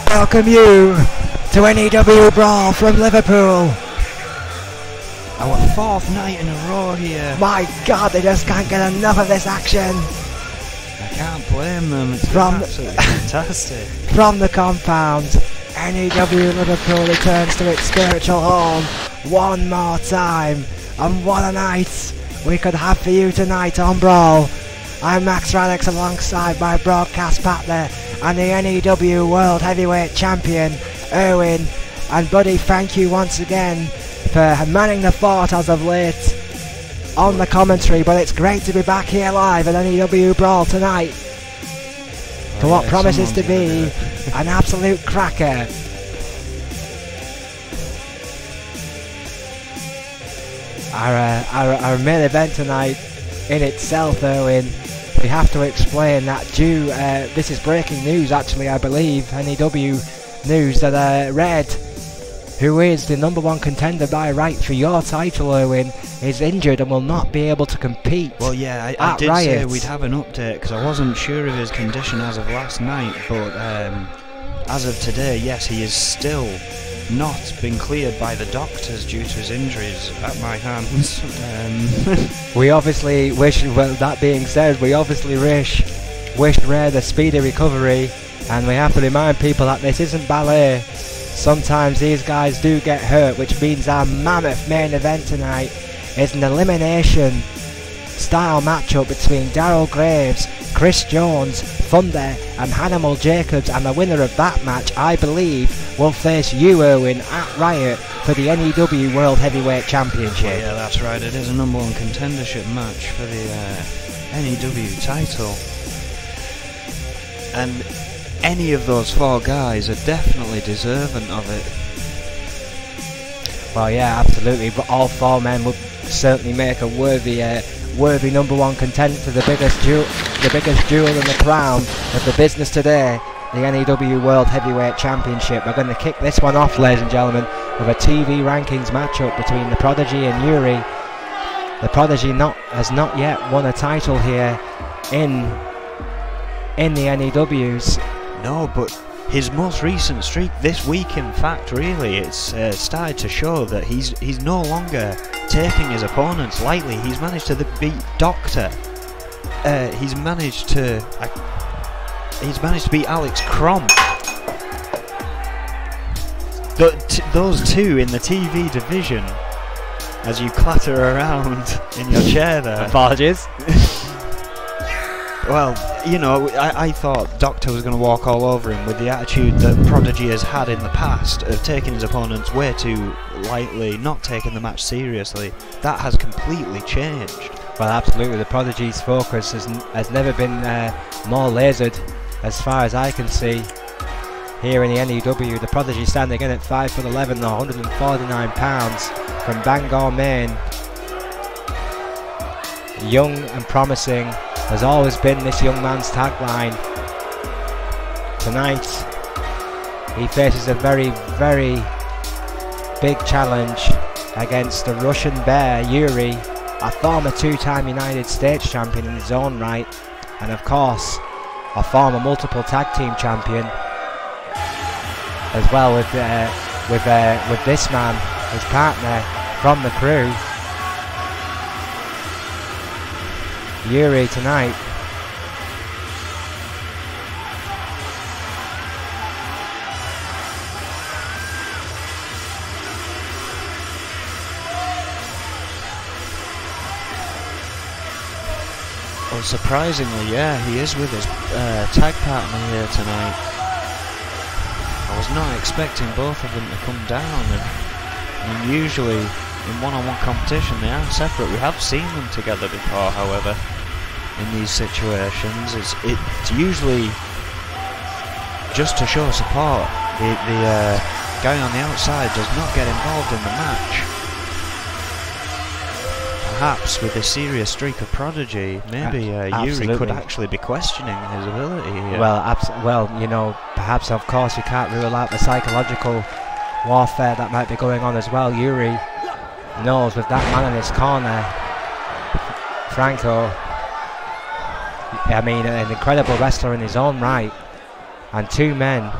welcome you to N.E.W. Brawl from Liverpool. Our fourth night in a row here. My God, they just can't get enough of this action. I can't blame them, it's been absolutely fantastic. From the compound, N.E.W. Liverpool returns to its spiritual home one more time. And what a night we could have for you tonight on Brawl. I'm Max Radix alongside my broadcast partner and the N.E.W. World Heavyweight Champion, Erwin. And buddy, thank you once again for manning the fort as of late on the commentary, but it's great to be back here live at N.E.W. Brawl tonight for what promises to be an absolute cracker. Our main event tonight in itself, Erwin, we have to explain that this is breaking news actually, I believe, N.E.W. news, that Red, who is the #1 contender by right for your title, Erwin, is injured and will not be able to compete. Well, yeah, I did say we'd have an update because I wasn't sure of his condition as of last night, but as of today, yes, he is still not been cleared by the doctors due to his injuries at my hands. We obviously wish, well, that being said, we obviously wish Red a speedy recovery, and we have to remind people that this isn't ballet. Sometimes these guys do get hurt, which means our mammoth main event tonight is an elimination style matchup between Daryl Graves, Chris Jones, Thunder and Hannibal Jacobs, and the winner of that match, I believe, will face you, Erwin, at Riot for the N.E.W. World Heavyweight Championship. Well, yeah, that's right, it is a #1 contendership match for the N.E.W. title. And any of those four guys are definitely deserving of it. Well, yeah, absolutely, but all four men would certainly make a worthy #1 contender to the biggest jewel in the crown of the business today, the N.E.W. World Heavyweight Championship. We're going to kick this one off, ladies and gentlemen, with a TV rankings matchup between the Prodigy and Yuri. The Prodigy has not yet won a title here in the N.E.Ws. No, but his most recent streak this week, in fact, really, it's started to show that he's no longer taking his opponents lightly. He's managed to beat Doctor. He's managed to beat Alex Cromp. Those two in the TV division, as you clatter around in your chair there. Apologies. Well, you know, I thought Doctor was going to walk all over him with the attitude that Prodigy has had in the past of taking his opponents way too lightly, not taking the match seriously. That has completely changed. Well, absolutely. The Prodigy's focus has never been more lasered, as far as I can see, here in the N.E.W. The Prodigy standing in at 5'11", or 149 pounds, from Bangor, Maine. Young and promising has always been this young man's tagline. Tonight he faces a very, very big challenge against the Russian Bear, Yuri, a former two-time United States champion in his own right, and of course a former multiple tag team champion as well, with this man, his partner from the crew. Yuri tonight Well, surprisingly, yeah, he is with his tag partner here tonight. I was not expecting both of them to come down, and usually in one-on-one competition they are separate. We have seen them together before, however. In these situations, it's usually just to show support. The guy on the outside does not get involved in the match. Perhaps with a serious streak of Prodigy, maybe Yuri could actually be questioning his ability here. Well, you know, perhaps, of course, you can't rule out the psychological warfare that might be going on as well. Yuri knows with that man in his corner, Franco, I mean, an incredible wrestler in his own right, and two men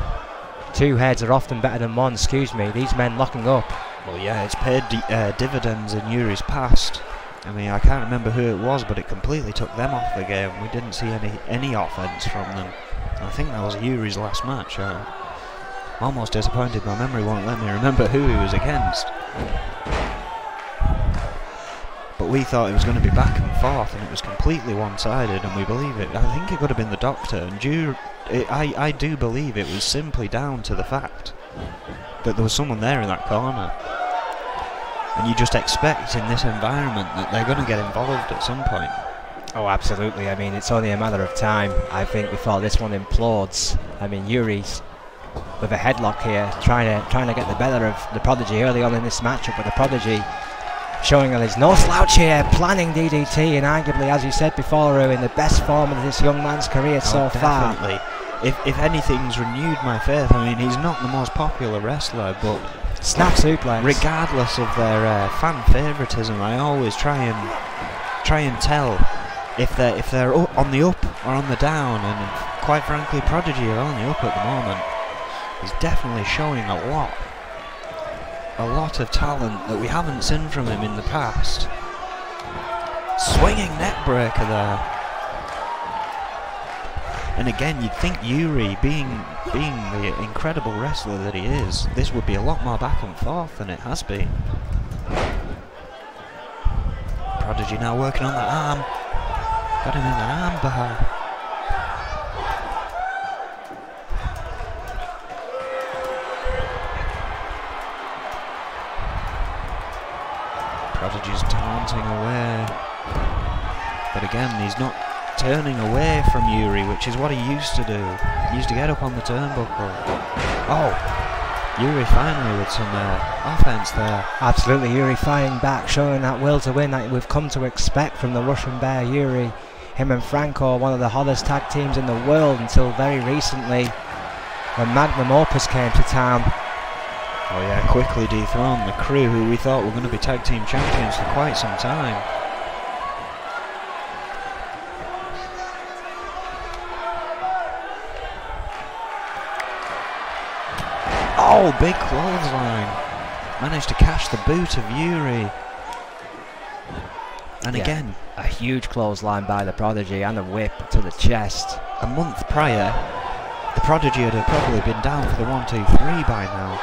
two heads are often better than one. Excuse me, these men locking up. Well, yeah, it's paid dividends in Yuri's past. I mean, I can't remember who it was, but it completely took them off the game. We didn't see any offense from them. I think that was Yuri's last match. I'm almost disappointed my memory won't let me remember who he was against. But we thought it was going to be back and forth, and it was completely one-sided, and we believe it. I think it could have been the doctor, and I do believe it was simply down to the fact that there was someone there in that corner. And you just expect in this environment that they're going to get involved at some point. Oh, absolutely. I mean, it's only a matter of time, I think, before this one implodes. I mean, Yuri's with a headlock here, trying to get the better of the Prodigy early on in this matchup, but the Prodigy showing that there's no slouch here, planning DDT, and arguably, as you said before, in the best form of this young man's career so far. Definitely. If anything's renewed my faith, I mean, he's not the most popular wrestler, but snap suplex. Regardless of their fan favoritism, I always try and tell if they're on the up or on the down, and quite frankly, Prodigy are on the up at the moment. He's definitely showing a lot of talent that we haven't seen from him in the past. Swinging neck breaker there. And again, you'd think Yuri, being the incredible wrestler that he is, this would be a lot more back and forth than it has been. Prodigy now working on the arm. Got him in the arm bar. Prodigy's taunting away. But again, he's not turning away from Yuri, which is what he used to do. He used to get up on the turnbuckle. Oh, Yuri finally with some offense there. Absolutely, Yuri fighting back, showing that will to win that we've come to expect from the Russian Bear. Yuri, him and Franco, one of the hottest tag teams in the world until very recently, when Magnum Opus came to town. Oh yeah, quickly dethroned the Crew, who we thought were going to be tag team champions for quite some time. Oh, big clothesline. Managed to catch the boot of Yuri. And yeah, again, a huge clothesline by the Prodigy and a whip to the chest. A month prior, the Prodigy had probably been down for the 1-2-3 by now.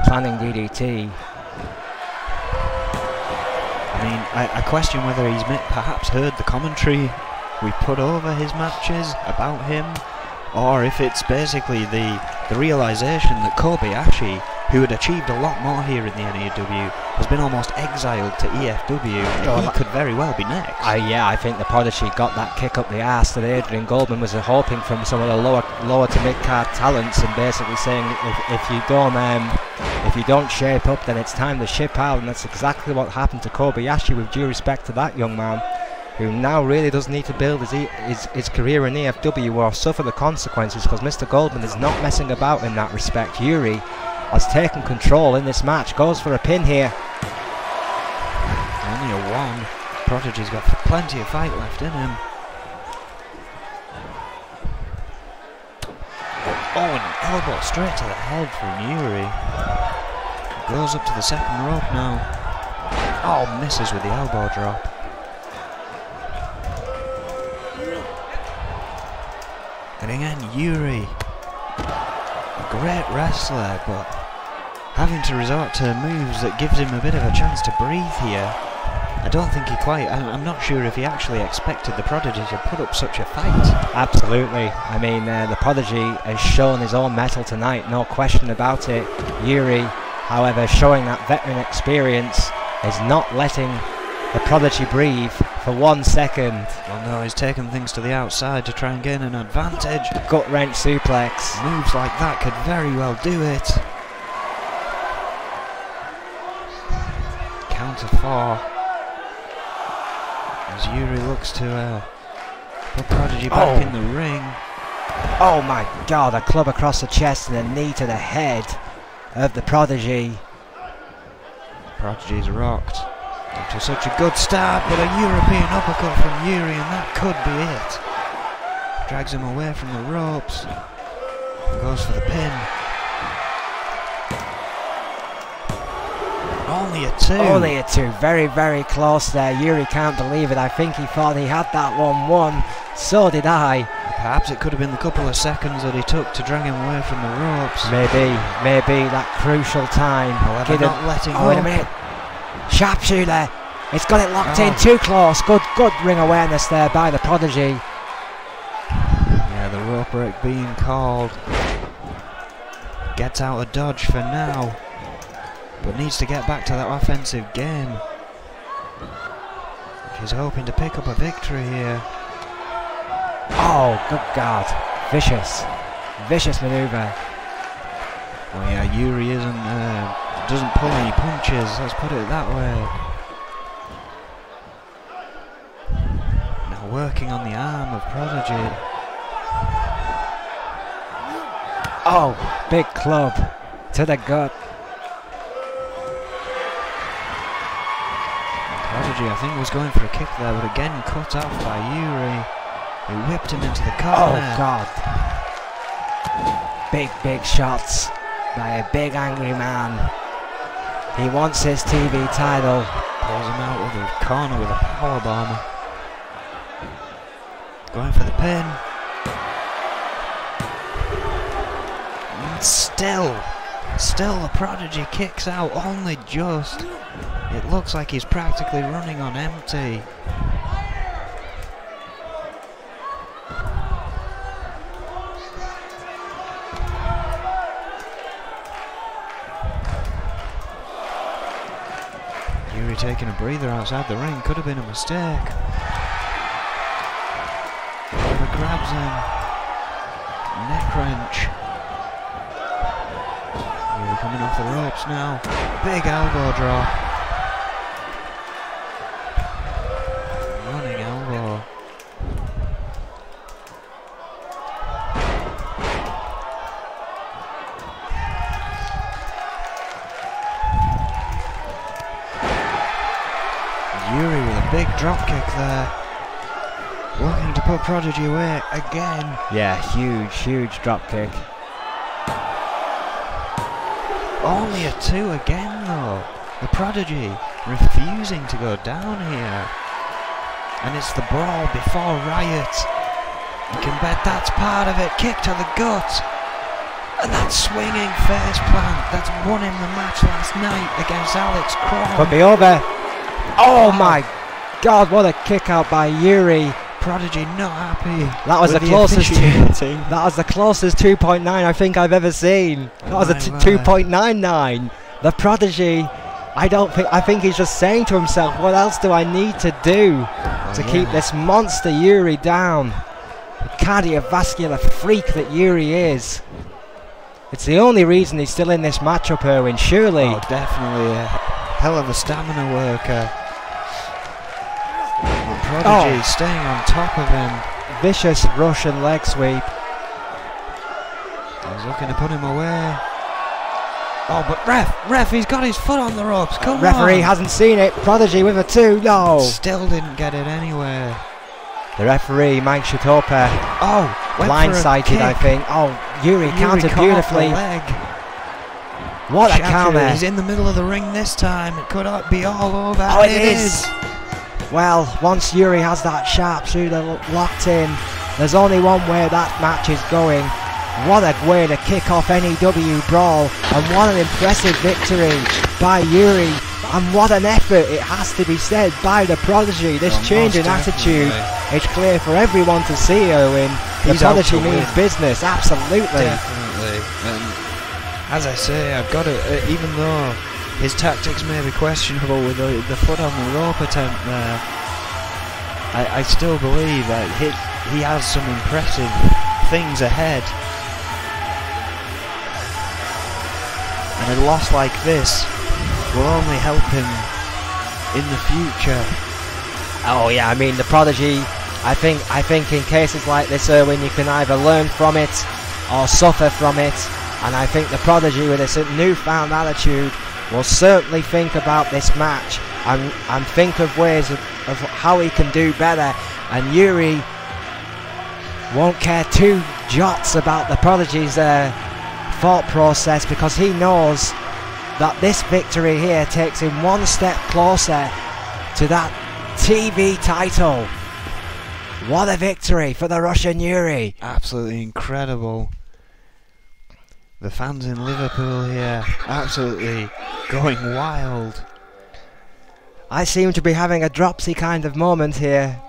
Planning DDT. I mean, I question whether he's perhaps heard the commentary we put over his matches about him, or if it's basically the realisation that Kobayashi, who had achieved a lot more here in the N.E.W, has been almost exiled to EFW, and he could very well be next. Yeah, I think the Prodigy got that kick up the arse that Adrian Goldman was hoping from some of the lower to mid-card talents, and basically saying if you don't shape up, then it's time to ship out, and that's exactly what happened to Kobayashi, with due respect to that young man, who now really does need to build his career in EFW or suffer the consequences, because Mr. Goldman is not messing about in that respect. Yuri has taken control in this match, goes for a pin here. Only a one. Prodigy's got plenty of fight left in him. Oh, an elbow straight to the head from Yuri. Goes up to the second rope now. Oh, misses with the elbow drop. And again, Yuri, a great wrestler, but having to resort to moves that gives him a bit of a chance to breathe here. I don't think he quite, I'm not sure if he actually expected the Prodigy to put up such a fight. Absolutely. I mean, the Prodigy has shown his own mettle tonight, no question about it. Yuri, however, showing that veteran experience, is not letting the Prodigy breathe for 1 second. Well, no, he's taken things to the outside to try and gain an advantage. Gut wrench suplex. Moves like that could very well do it. Counter 4. As Yuri looks to put Prodigy back in the ring. Oh my god, a club across the chest and a knee to the head of the Prodigy. Prodigy's rocked. After such a good start, but a European uppercut from Yuri, and that could be it. Drags him away from the ropes. Goes for the pin. Only a 2. Only a 2. Very, very close there. Yuri can't believe it. I think he thought he had that one won. So did I. Perhaps it could have been the couple of seconds that he took to drag him away from the ropes. Maybe that crucial time. However, not letting go. Wait a minute. Sharpshooter. It's got it locked in. Too close. Good ring awareness there by the Prodigy. Yeah, the rope break being called. Gets out of dodge for now, but needs to get back to that offensive game. He's hoping to pick up a victory here. Oh, good God. Vicious maneuver. Well, yeah, Yuri doesn't pull any punches, let's put it that way. Now working on the arm of Prodigy. Oh, big club to the gut. Prodigy, I think, was going for a kick there, but again cut off by Yuri. He whipped him into the corner. Oh, God. Big shots by a big angry man. He wants his TV title. Pulls him out with a corner with a powerbomb. Going for the pin. Still the Prodigy kicks out, only just. It looks like he's practically running on empty. Yuri taking a breather outside the ring, could have been a mistake. Whoever grabs him. Neck wrench. Yuri coming off the ropes now. Big elbow drop. Running elbow. Yuri with a big drop kick there. Looking to put Prodigy away again. Yeah, huge drop kick. Only a 2 again though. The Prodigy refusing to go down here. And it's the Brawl before Riot. You can bet that's part of it. Kick to the gut. And that swinging face plant that's won him the match last night against Alex Crawl. Could be over. Oh my God, what a kick out by Yuri. Prodigy not happy. That was the closest. That was the closest 2.9 I think I've ever seen. That was a 2.99. The Prodigy. I think he's just saying to himself, what else do I need to do to keep this monster Yuri down? The cardiovascular freak that Yuri is. It's the only reason he's still in this matchup, Erwin, surely. Oh, definitely a hell of a stamina worker. Prodigy staying on top of him. Vicious Russian leg sweep. He's looking to put him away. Oh, but ref, he's got his foot on the ropes. Come on. Referee hasn't seen it. Prodigy with a 2. No. Still didn't get it anywhere. The referee, Mike Shatopa. Oh, blindsided, I think. Oh, Yuri countered beautifully. What a counter. He's in the middle of the ring this time. It could be all over. Oh, it is. Well, once Yuri has that sharpshooter locked in, there's only one way that match is going. What a way to kick off N.E.W. Brawl, and what an impressive victory by Yuri, and what an effort, it has to be said, by the Prodigy. This change in attitude is clear for everyone to see, Owen. The Prodigy means business, absolutely. Definitely. As I say, I've got to, even though his tactics may be questionable with the foot on the rope attempt there, I still believe that he has some impressive things ahead. And a loss like this will only help him in the future. Oh yeah, I mean the Prodigy, I think in cases like this, Erwin, you can either learn from it or suffer from it. And I think the Prodigy, with this newfound attitude, will certainly think about this match and think of ways of how he can do better. And Yuri won't care 2 jots about the Prodigy's thought process, because he knows that this victory here takes him one step closer to that TV title. What a victory for the Russian Yuri. Absolutely incredible. The fans in Liverpool here absolutely going wild. I seem to be having a dropsy kind of moment here.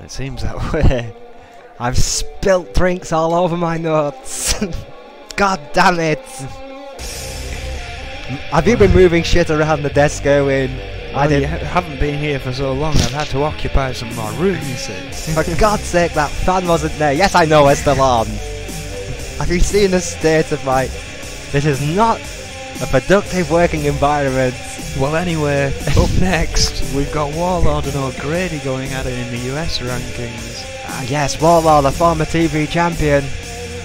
It seems that way. I've spilt drinks all over my notes. God damn it. Have you been moving shit around the desk, Owen? Well, I haven't been here for so long. I've had to occupy some more room, you see. For God's sake, that fan wasn't there. Yes, I know, it's still on. Have you seen the state of my... This is not a productive working environment. Well, anyway, up next, we've got Warlord and O'Grady going at it in the US rankings. Yes, Warlord, a former TV champion.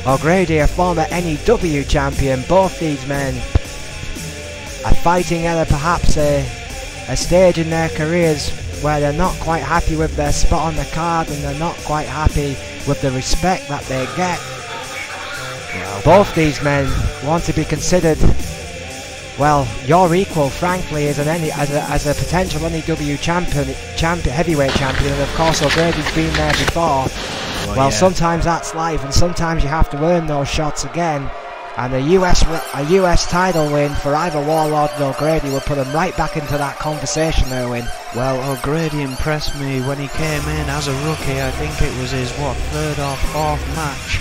O'Grady, a former N.E.W. champion. Both these men are fighting at perhaps a stage in their careers where they're not quite happy with their spot on the card, and they're not quite happy with the respect that they get. Well, both these men want to be considered, well, your equal, frankly, as a potential N.E.W. heavyweight champion, and of course O'Grady's been there before. Well, yeah. Sometimes that's life, and sometimes you have to earn those shots again. And a US title win for either Warlord or O'Grady will put him right back into that conversation, Owen. Well, O'Grady impressed me when he came in as a rookie. I think it was his, third or fourth match.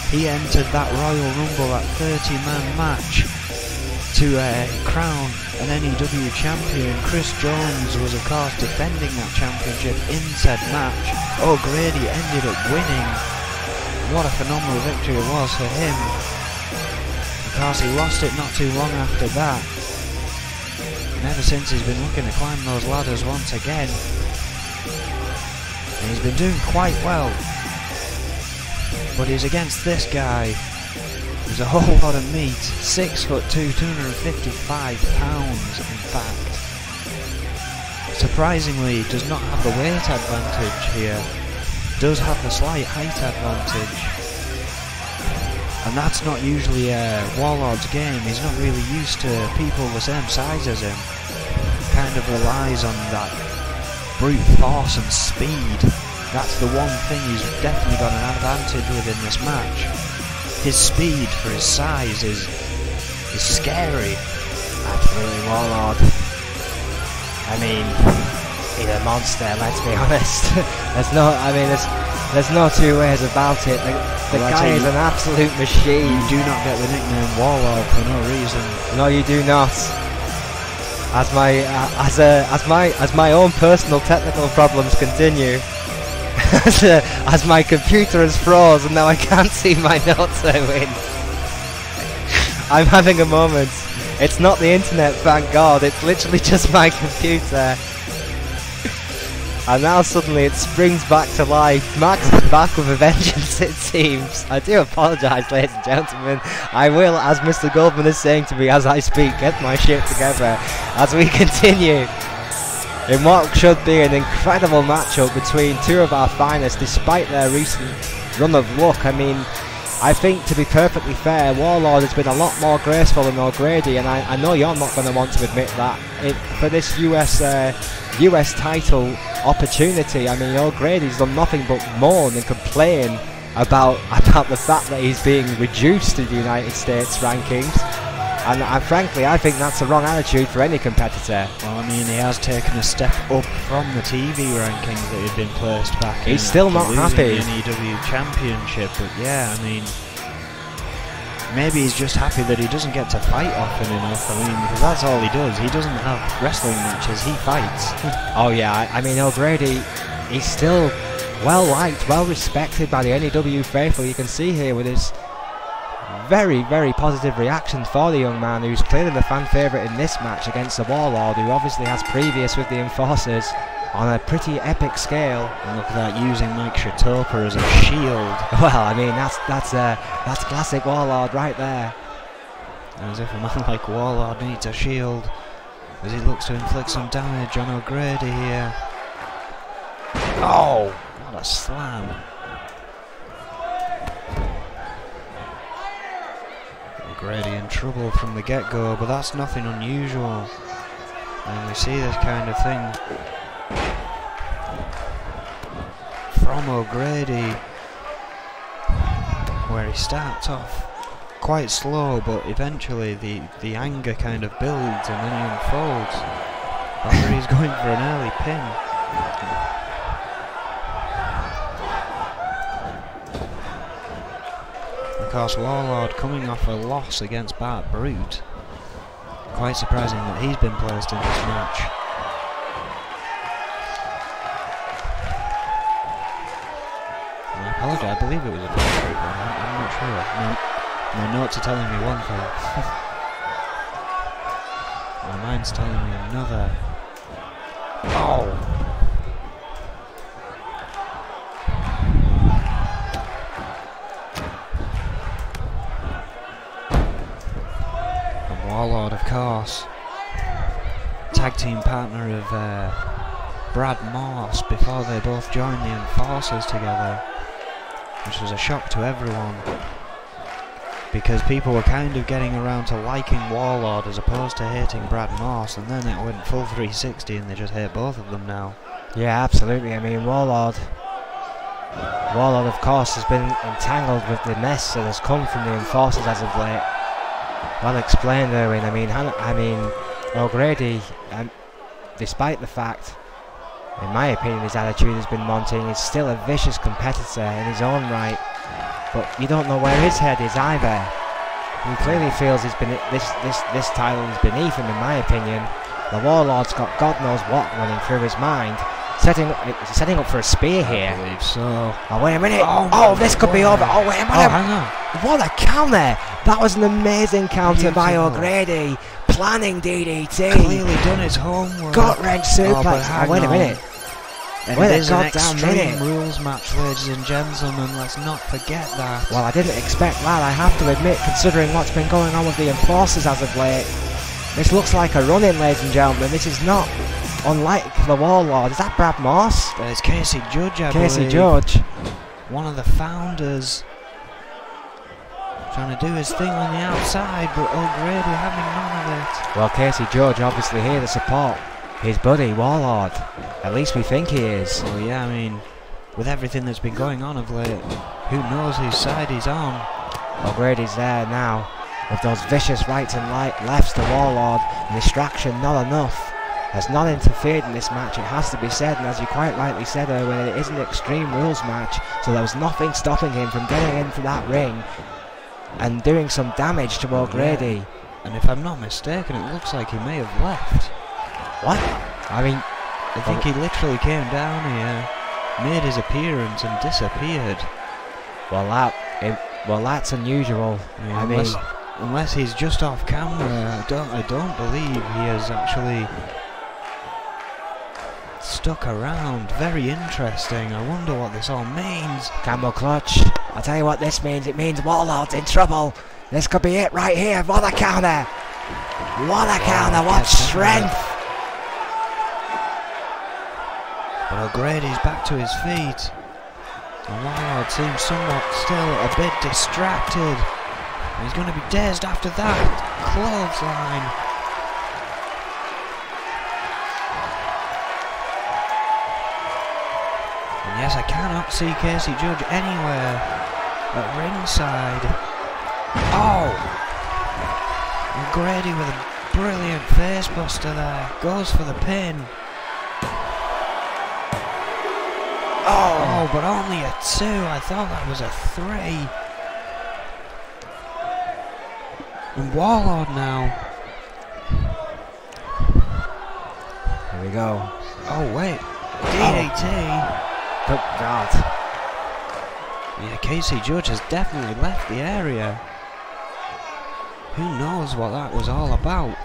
He entered that Royal Rumble, that 30-man match, to crown an N.E.W. champion. Chris Jones was, of course, defending that championship in said match. O'Grady ended up winning. What a phenomenal victory it was for him. Of course, he lost it not too long after that, and ever since he's been looking to climb those ladders once again, and he's been doing quite well. But he's against this guy who's a whole lot of meat, 6'2", 255 pounds in fact. Surprisingly, does not have the weight advantage here, does have the slight height advantage. And that's not usually Warlord's game. He's not really used to people the same size as him. Kind of relies on that brute force and speed. That's the one thing he's definitely got an advantage with in this match. His speed for his size is scary. Absolutely, Warlord. I mean, he's a monster, let's be honest. There's no two ways about it. The guy is an absolute machine. You do not get the nickname Warlord for no reason. No, you do not. As my own personal technical problems continue, as my computer has froze and now I can't see my notes in. I'm having a moment. It's not the internet, thank God. It's literally just my computer. And now suddenly it springs back to life. Max is back with a vengeance, it seems. I do apologise, ladies and gentlemen. I will, as Mr. Goldman is saying to me as I speak, get my shit together as we continue in what should be an incredible matchup between two of our finest, despite their recent run of luck. I mean, I think, to be perfectly fair, Warlord has been a lot more graceful than O'Grady, and I know you're not going to want to admit that. For this US title opportunity, I mean, O'Grady's done nothing but moan and complain about the fact that he's being reduced to the United States rankings, and frankly, I think that's the wrong attitude for any competitor. Well, I mean, he has taken a step up from the TV rankings that he'd been placed back in. He's still not happy. The N.E.W. championship, but yeah, I mean, maybe he's just happy that he doesn't get to fight often enough. I mean, because that's all he does. He doesn't have wrestling matches, he fights. Oh yeah, I mean, O'Grady, he's still well liked, well respected by the N.E.W. faithful. You can see here with his very, very positive reactions for the young man, who's clearly the fan favourite in this match against the Warlord, who obviously has previous with the Enforcers on a pretty epic scale. And look at that, using Mike Shatopa as a shield. Well, I mean, that's classic Warlord right there. As if a man like Warlord needs a shield, as he looks to inflict some damage on O'Grady here. Oh, what a slam. O'Grady in trouble from the get-go, but that's nothing unusual. And we see this kind of thing from O'Grady, where he starts off quite slow, but eventually the anger kind of builds and then he unfolds. After he's going for an early pin. Of course, Warlord coming off a loss against Bart Brute. Quite surprising that he's been placed in this match. I apologise, I believe it was a Bart Brute one, I'm not sure. No, my notes are telling me one thing. My mind's telling me another. Oh! Warlord, of course, tag team partner of Brad Morse before they both joined the Enforcers together, which was a shock to everyone because people were kind of getting around to liking Warlord as opposed to hating Brad Morse, and then it went full 360 and they just hate both of them now. Yeah, absolutely. I mean, Warlord of course has been entangled with the mess that has come from the Enforcers as of late. Well explained, Erwin. I mean, O'Grady, despite the fact, in my opinion, his attitude has been wanting, is still a vicious competitor in his own right. But you don't know where his head is either. He clearly feels he's been this title is beneath him, in my opinion. The Warlord's got God knows what running through his mind. Setting up for a spear here. I believe so. Oh, wait a minute. Oh, this could be over. Oh, wait a minute. Oh, hang on. What a counter. That was an amazing counter by Beautiful. O'Grady. Planning DDT. Clearly done his homework. Gut wrench suplex. hang Wait a on. minute. And Wait it a is an goddamn extreme minute. rules match, ladies and gentlemen. Let's not forget that. Well, I didn't expect that, I have to admit, considering what's been going on with the Enforcers as of late. This looks like a run-in, ladies and gentlemen. This is not unlike the Warlord. Is that Brad Morse? There's Casey Judge, I Casey believe. Judge. One of the founders. Trying to do his thing on the outside, but O'Grady having none of it. Well, Casey Judge obviously here to support his buddy Warlord. At least we think he is. Well, yeah, I mean, with everything that's been going on of late, who knows whose side he's on. O'Grady's there now with those vicious rights and lefts to Warlord. Distraction not enough. Has not interfered in this match, it has to be said, and as you quite rightly said, Erwin, it is an Extreme Rules match, so there was nothing stopping him from getting into that ring and doing some damage to O'Grady. Yeah. And if I'm not mistaken, it looks like he may have left. What? I mean, I think he literally came down here, made his appearance and disappeared. Well, that's unusual. Yeah, I mean, unless he's just off camera, I don't believe he has actually stuck around. Very interesting. I wonder what this all means. Camel clutch. I'll tell you what this means. It means Warlord's in trouble. This could be it right here. What a counter. What a counter. What strength. But O'Grady's back to his feet. And Warlord seems somewhat still a bit distracted. He's going to be dazed after that. Clothesline. And yes, I cannot see Casey Judge anywhere at ringside. Oh! O'Grady with a brilliant face buster there. Goes for the pin. Oh, but only a 2. I thought that was a 3. And Warlord now. Here we go. Oh, wait. DDT. Good God. Yeah, Casey Judge has definitely left the area. Who knows what that was all about?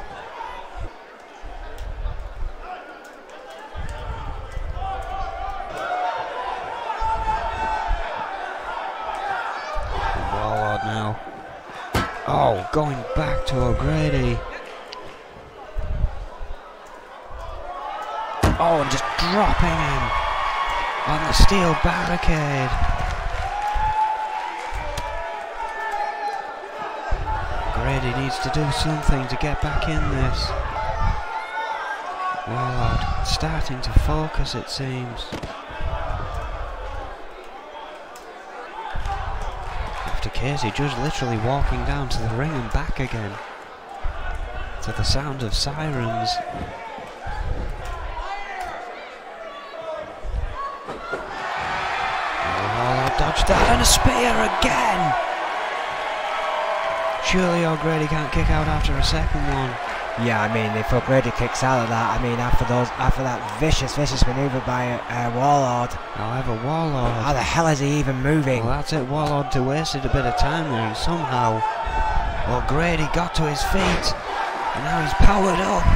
Warlord now. Oh, going back to O'Grady. Oh, and just dropping him on the steel barricade. Grady needs to do something to get back in this. Warlord starting to focus, it seems. After Casey just literally walking down to the ring and back again, to the sound of sirens. Warlord dodged that, and a spear again! Surely O'Grady can't kick out after a second one. Yeah, I mean, if O'Grady kicks out of that, I mean, after that vicious manoeuvre by Warlord. However, Warlord... How the hell is he even moving? Well, that's it. Warlord wasted a bit of time there, and somehow O'Grady got to his feet, and now he's powered up,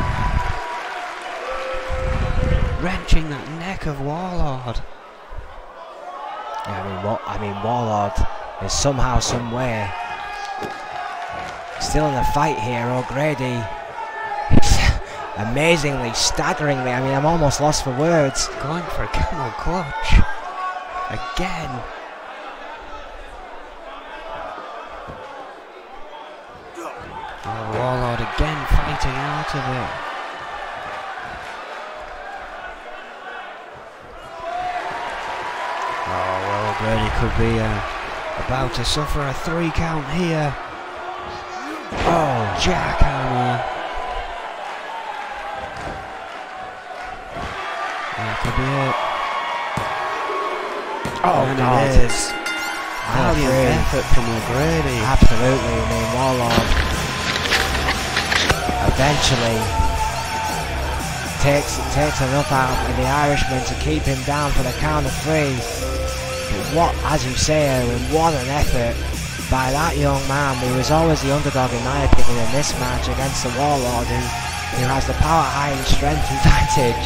wrenching that neck of Warlord. Yeah, I mean, Warlord is somehow, some way still in the fight here. O'Grady, amazingly, staggeringly, I mean, I'm almost lost for words. Going for a camel clutch again. Oh, Warlord again fighting out of it. Oh, well, O'Grady could be about to suffer a 3 count here. Oh, jackhammer. That could be it. Oh, and God. it is. Valiant effort from O'Grady. Absolutely. I mean, Warlord eventually takes enough out of the Irishman to keep him down for the count of 3. But what, as you say, Erwin, what an effort by that young man. He was always the underdog, in my opinion, in this match against the Warlord, who has the power, height and strength advantage.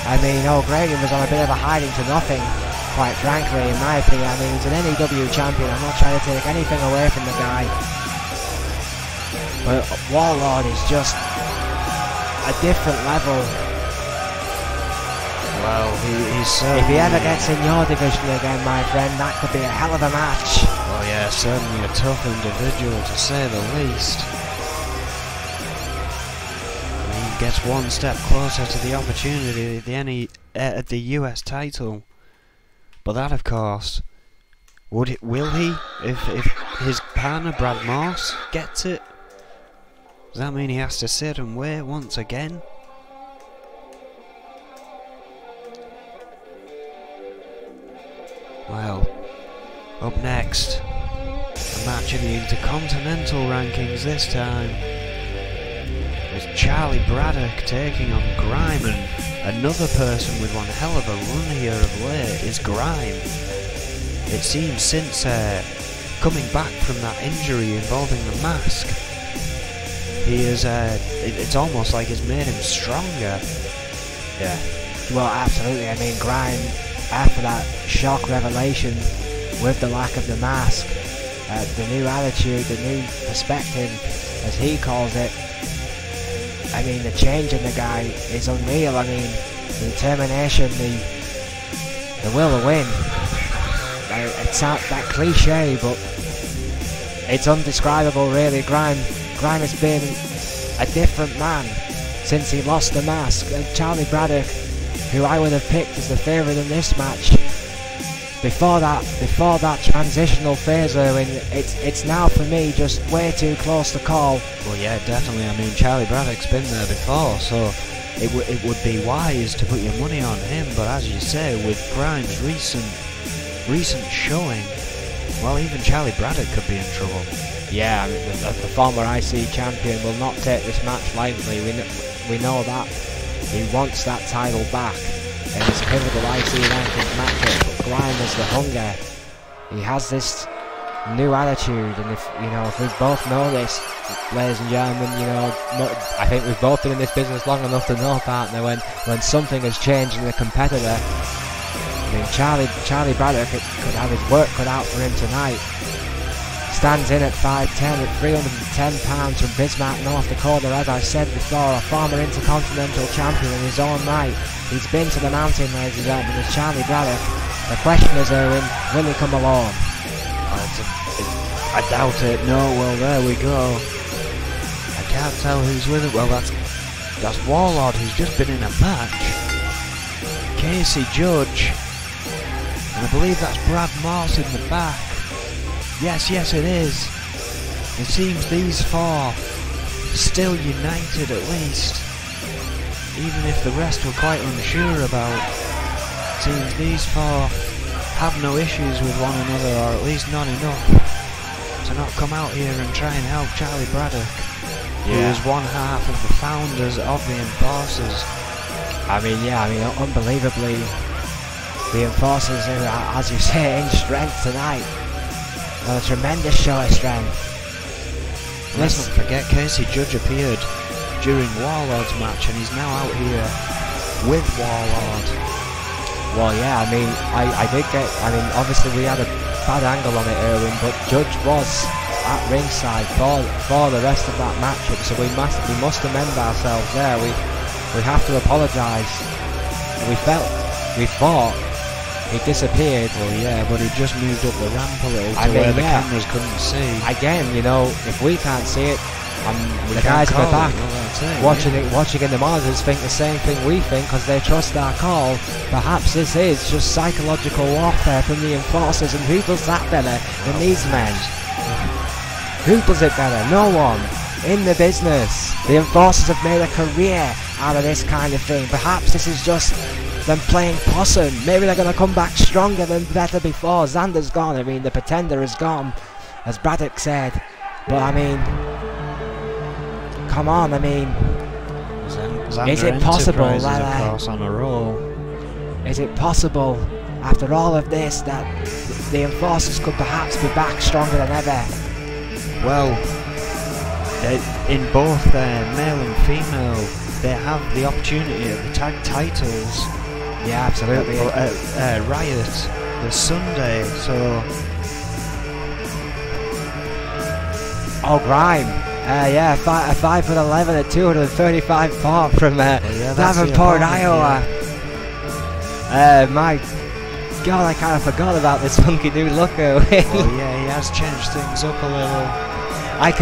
I mean, O'Grady was on a bit of a hiding to nothing, quite frankly, in my opinion. I mean, he's an N.E.W. champion. I'm not trying to take anything away from the guy, but Warlord is just a different level. Well, he's certainly... If he ever gets in your division again, my friend, that could be a hell of a match. Oh yeah, certainly a tough individual, to say the least. He gets one step closer to the opportunity at the US title. But that, of course, will he? If his partner Brad Morse gets it, does that mean he has to sit and wait once again? Well, up next, a match in the Intercontinental rankings this time. It's Charlie Braddock taking on Grime, and another person with one hell of a run here of late is Grime. It seems since coming back from that injury involving the mask, he is, it's almost like it's made him stronger. Yeah. Well, absolutely. I mean, Grime, after that shock revelation with the lack of the mask, the new attitude, the new perspective, as he calls it, I mean, the change in the guy is unreal. I mean, the determination, the will to win. It sounds that cliche, but it's undescribable, really. Grime has been a different man since he lost the mask. And Charlie Braddock, who I would have picked as the favourite in this match, before that transitional phase, Erwin, it's now for me just way too close to call. Well, yeah, definitely. I mean, Charlie Braddock's been there before, so it would be wise to put your money on him. But as you say, with Grime's recent showing, well, even Charlie Braddock could be in trouble. Yeah, I mean, the former IC champion will not take this match lightly. We know that. He wants that title back in his pivotal IC rankings matchup. But Grime has the hunger. He has this new attitude, and if we both know this, ladies and gentlemen, I think we've both been in this business long enough to know, partner, when something has changed in a competitor. I mean, Charlie Braddock could have his work cut out for him tonight. Stands in at 5'10", at £310 from Bismarck, North Dakota. As I said before, a former Intercontinental champion in his own right. He's been to the mountain, ladies and gentlemen, as Charlie Braddock. The question is, Erwin, will he come alone? I doubt it. No, well, there we go. can't tell who's with it. Well, that's Warlord, who's just been in a match. Casey Judge. And I believe that's Brad Morse in the back. Yes, it is. It seems these four still united at least. Even if the rest were quite unsure about. It seems these four have no issues with one another, or at least not enough to not come out here and try and help Charlie Braddock, who is one half of the founders of the Enforcers. I mean, unbelievably, the Enforcers are, as you say, in strength tonight. A tremendous show of strength. Let's not forget, Casey Judge appeared during Warlord's match, and he's now out here with Warlord. Well, yeah, I mean, obviously we had a bad angle on it, Erwin, but Judge was at ringside for the rest of that matchup, so we must amend ourselves there. We have to apologise. We thought he disappeared. Well, yeah, but he just moved up the ramp a little to where the cameras couldn't see. Again, you know, if we can't see it, the guys in the back watching in the monitors think the same thing we think because they trust our call. Perhaps this is just psychological warfare from the Enforcers, and who does that better than these men? Who does it better? No one in the business. The Enforcers have made a career out of this kind of thing. Perhaps this is just them playing possum. Maybe they're going to come back stronger than better before. Xander's gone. I mean, the Pretender is gone, as Braddock said. But I mean, come on, I mean, is it possible that on a roll? Is it possible after all of this that the Enforcers could perhaps be back stronger than ever? Well, in both male and female, they have the opportunity at the tag titles. Yeah, absolutely. Riot this Sunday, so. Oh, Grime. Yeah, a 5'11" at 235 pop from Davenport, Iowa. My God, I kind of forgot about this funky new look. Oh yeah, he has changed things up a little. I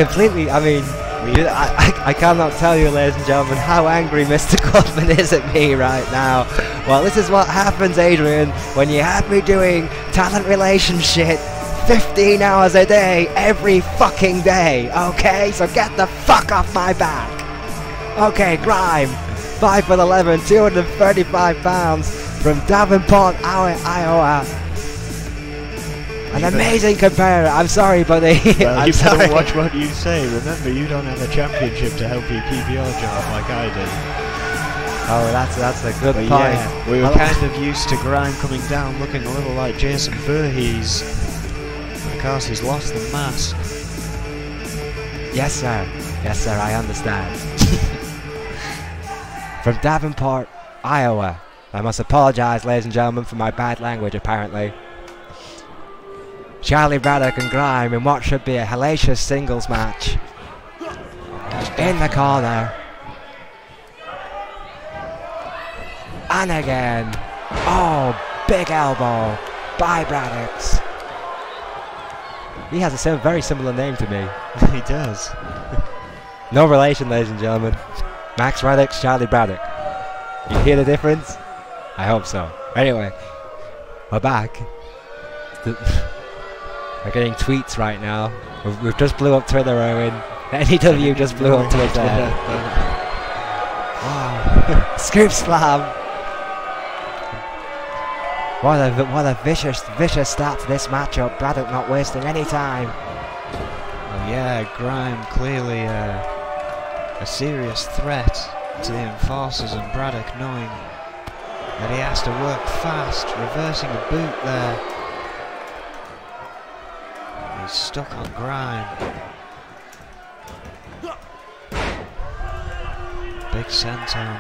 cannot tell you, ladies and gentlemen, how angry Mr. Clubman is at me right now. Well, this is what happens, Adrian, when you have me doing talent relation shit 15 hours a day, every fucking day, okay? So get the fuck off my back. Okay, Grime, 5'11", 235 pounds, from Davenport, Iowa. An amazing competitor. I'm sorry, buddy. Well, you better watch what you say. Remember, you don't have a championship to help you keep your job like I did. Oh, that's a good point. Yeah, we were kind of used to Grime coming down looking a little like Jason Voorhees. Of course, he's lost the mask. Yes, sir. Yes, sir, I understand. From Davenport, Iowa. I must apologize, ladies and gentlemen, for my bad language, apparently. Charlie Braddock and Grime in what should be a hellacious singles match. In the corner. And again. Oh, big elbow by Braddock's. He has a very similar name to me. He does. No relation, ladies and gentlemen. Max Braddock's Charlie Braddock. You hear the difference? I hope so. Anyway, we're back. We're getting tweets right now. We've just blew up Twitter, Erwin. N.E.W. just blew up Twitter. Wow. Scoop slam. What a vicious start to this matchup. Braddock not wasting any time. Oh yeah, Grime clearly a serious threat to the Enforcers, and Braddock knowing that he has to work fast, reversing a boot there. He's stuck on Grime. Big senton.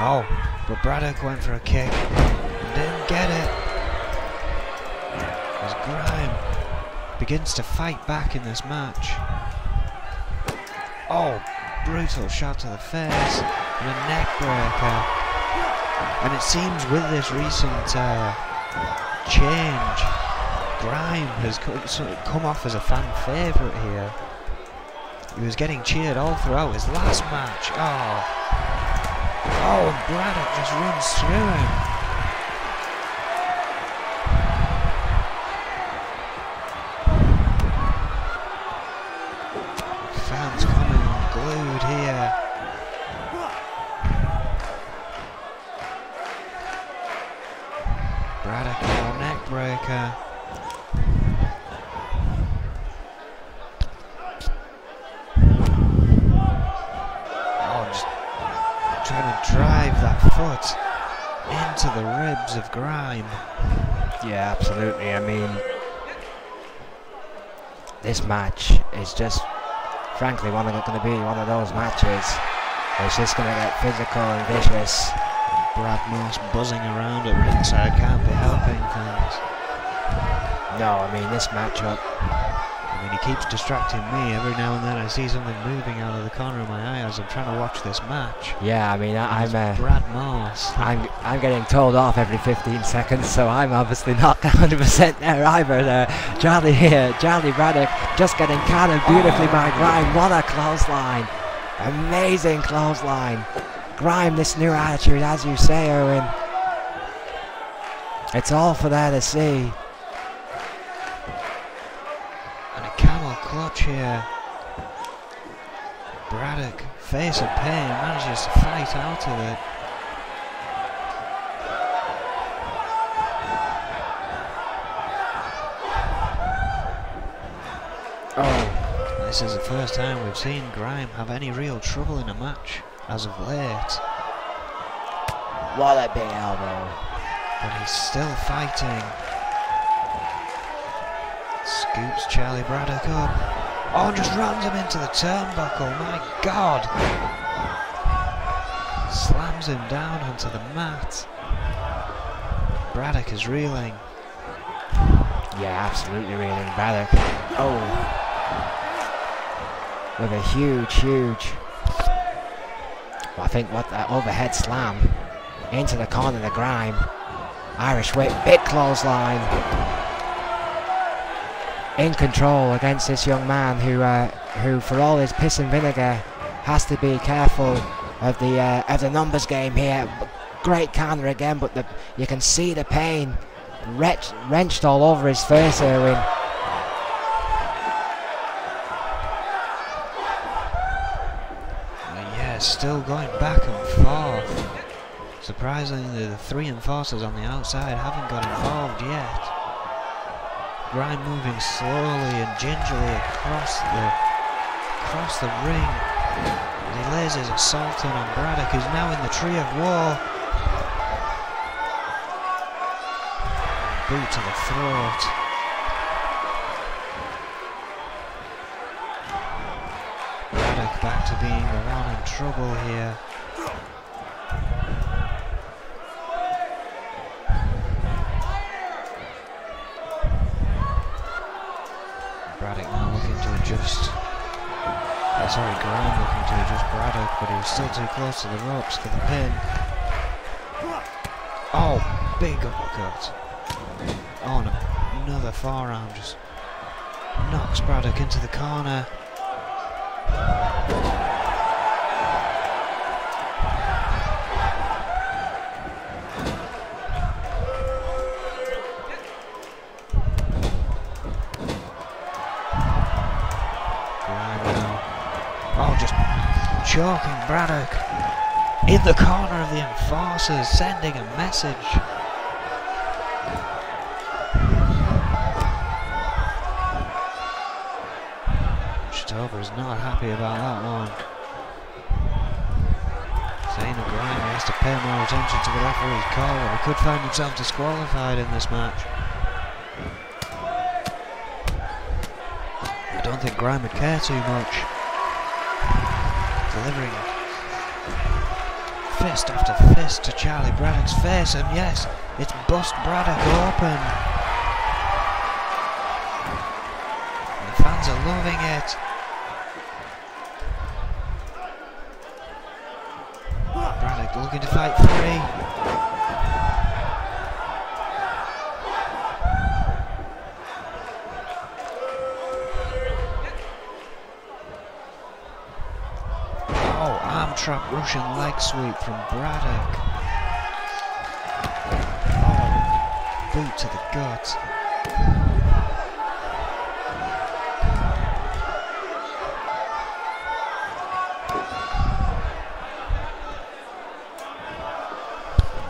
Oh, but Braddock went for a kick and didn't get it. As Grime begins to fight back in this match. Oh, brutal shot to the face and a neck breaker. And it seems with this recent change. Grime has come off as a fan favourite here. He was getting cheered all throughout his last match. Oh, and Braddock just runs through him. Fans coming unglued here. Braddock with a neck breaker. Trying to drive that foot into the ribs of Grime. Yeah, absolutely. I mean, this match is just, frankly, going to be one of those matches. It's just going to get physical and vicious. Brad Moss buzzing around at ringside can't be helping things. No, I mean, this matchup. I mean, he keeps distracting me. Every now and then I see something moving out of the corner of my eye as I'm trying to watch this match. Yeah, I mean, I'm Brad Moss. I'm getting told off every 15 seconds, so I'm obviously not 100% there either. Charlie Braddock just getting countered beautifully by Grime. What a clothesline! Amazing clothesline. Grime, this new attitude, as you say, Owen. It's all for there to see. Camel clutch here. Braddock, face of pain, manages to fight out of it. Oh, this is the first time we've seen Grime have any real trouble in a match as of late. What a big elbow. But he's still fighting. Scoops Charlie Braddock up. Oh, and just rams him into the turnbuckle. My God. Slams him down onto the mat. Braddock is reeling. Yeah, absolutely reeling. Braddock. Oh. With a huge. Well, I think what that overhead slam into the corner of the Grime. Irish whip, big clothesline. In control against this young man who for all his piss and vinegar has to be careful of the numbers game here. Great counter again, but you can see the pain wrenched all over his face, Erwin. Yeah, still going back and forth. Surprisingly, the three enforcers on the outside haven't got involved yet. Grime moving slowly and gingerly across the ring. And he lays his assault in on Braddock, who's now in the tree of war. Boot to the throat. Braddock back to being the one in trouble here. Braddock now looking to adjust. Sorry, Grime looking to adjust Braddock, but he was still too close to the ropes for the pin. Oh, big uppercut. Oh, and another forearm just knocks Braddock into the corner. Choking Braddock in the corner of the enforcers, sending a message. Shitover is not happy about that one. Saying to Grime he has to pay more attention to the referee's call, or he could find himself disqualified in this match. I don't think Grime would care too much. Delivering fist after fist to Charlie Braddock's face, and yes, it's bust Braddock open. And the fans are loving it. Braddock looking to fight free. trap Russian leg sweep from Braddock. Oh, boot to the gut.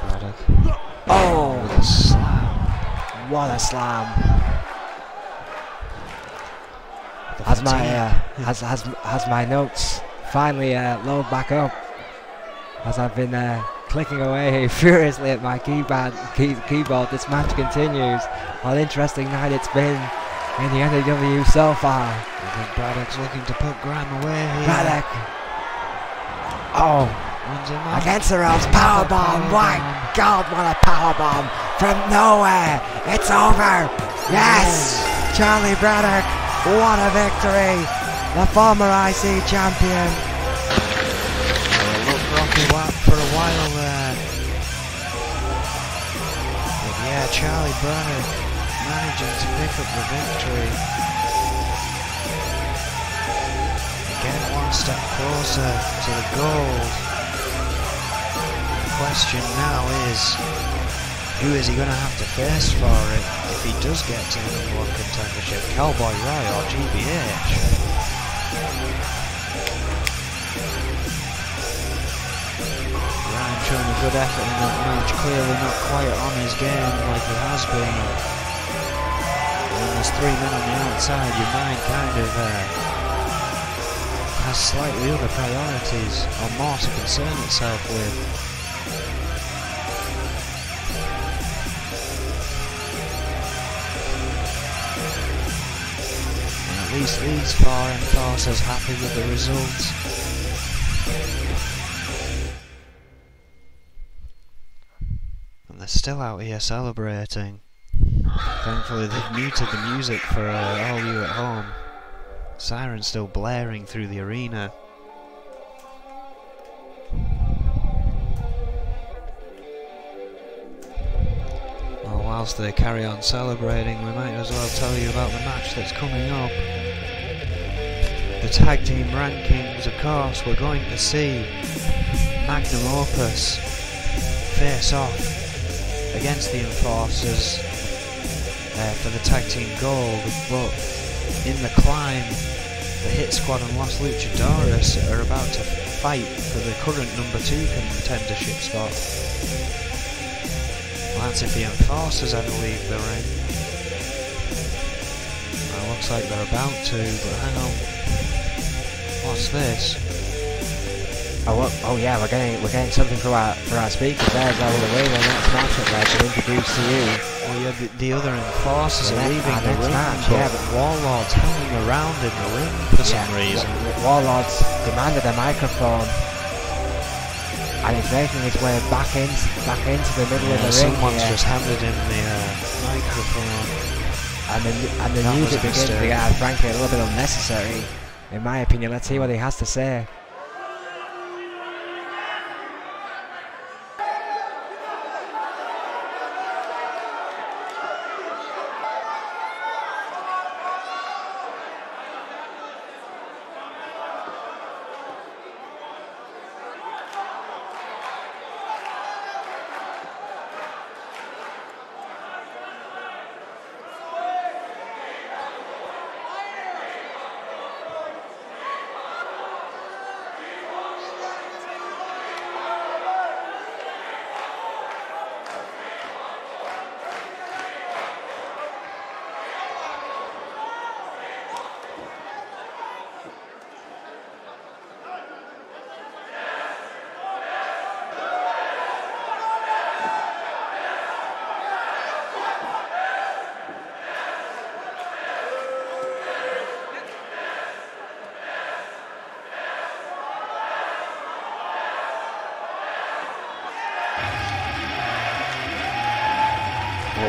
Braddock. Oh, With a slam. what a slam! The Has my fatigue. has my notes finally load back up? As I've been clicking away furiously at my keyboard. This match continues. What an interesting night it's been in the N.E.W. so far. I think Braddock's looking to put Graham away here. Braddock. Oh. Runs him off. Against the ropes, powerbomb. My God, what a powerbomb from nowhere. It's over. Yes, Charlie Braddock. What a victory. The former IC champion. Looked rocky for a while there. But yeah, Charlie Braddock managing to pick up the victory. Again, one step closer to the goal. The question now is, who is he going to have to face for it if he does get to the #1 contendership? Cowboy Roy or GBH? Ryan showing a good effort in that match, clearly not quite on his game like he has been. When there's 3 men on the outside, your mind kind of has slightly other priorities or more to concern itself with. At least these four enforcers happy with the results. And they're still out here celebrating. Thankfully they've muted the music for all you at home. Siren's still blaring through the arena. Well, whilst they carry on celebrating, we might as well tell you about the match that's coming up. The tag team rankings, of course. We're going to see Magnum Opus face off against the Enforcers for the tag team gold, but in the climb, the Hit Squad and Los Luchadores are about to fight for the current #2 contendership spot. Well, that's if the Enforcers ever leave the ring. Well, looks like they're about to, but hang on. What's this? Oh yeah, we're getting something for our speakers there as well. The way the next match up there to introduce to you. Well, yeah, the other Enforcers are leaving the next ring, match, but yeah, but Warlord's hanging around in the ring for some reason. Warlord's demanded a microphone, and he's making his way back into the middle of the ring. Someone's just handed him the microphone, and the music begins to get, frankly, a little bit unnecessary, in my opinion. Let's see what he has to say.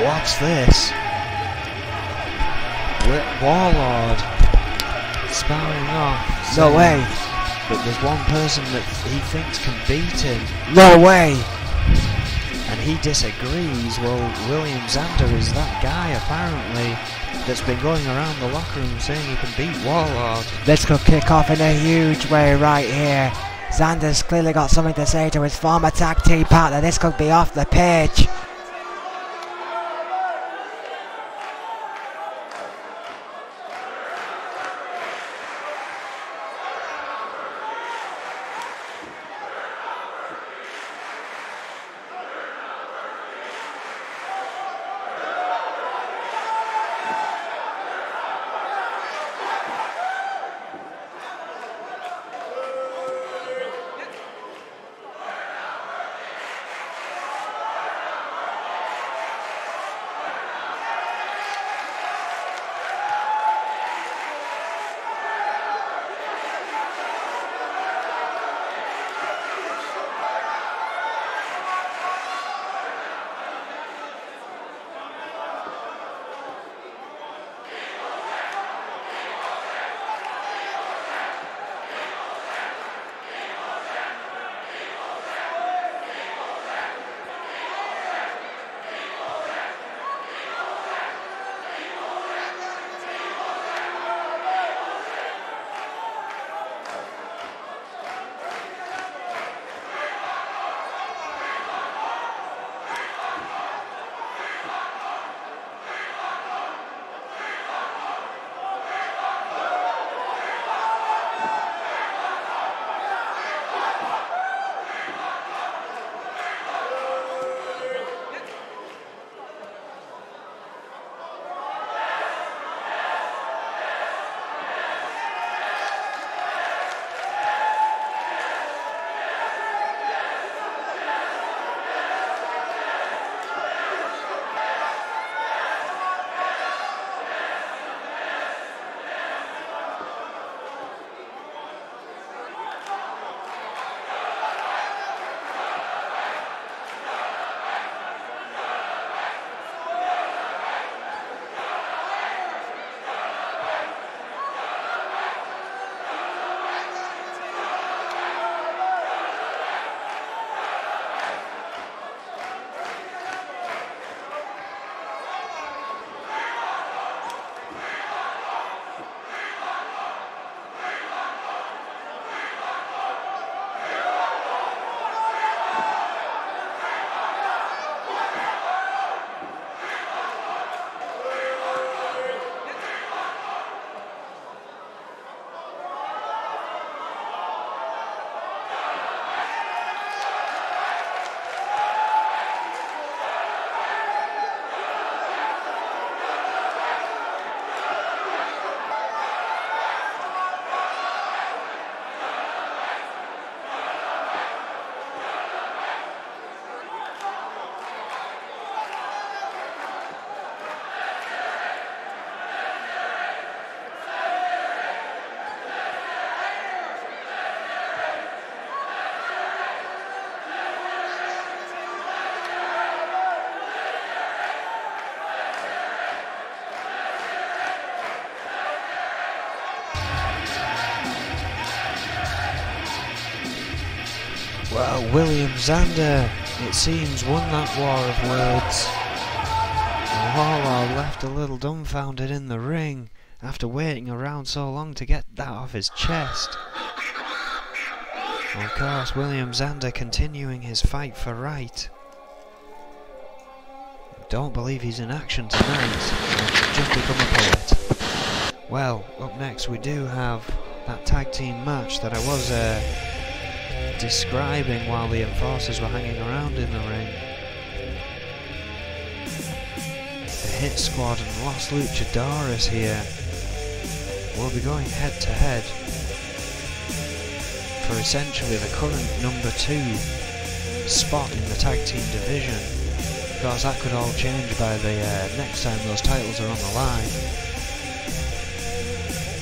What's this? Warlord sparring off. No way. But there's one person that he thinks can beat him. No way. And he disagrees. Well, William Zander is that guy apparently that's been going around the locker room saying he can beat Warlord. This could kick off in a huge way right here. Xander's clearly got something to say to his former tag team partner. This could be off the pitch. Well, William Xander, it seems, won that war of words. Warlord left a little dumbfounded in the ring after waiting around so long to get that off his chest. Of course, William Xander continuing his fight for right. Don't believe he's in action tonight. He's just become a poet. Well, up next we do have that tag team match that I was describing while the Enforcers were hanging around in the ring. The Hit Squad and Los Luchadores here will be going head to head for essentially the current number 2 spot in the tag team division. Of course, that could all change by the next time those titles are on the line.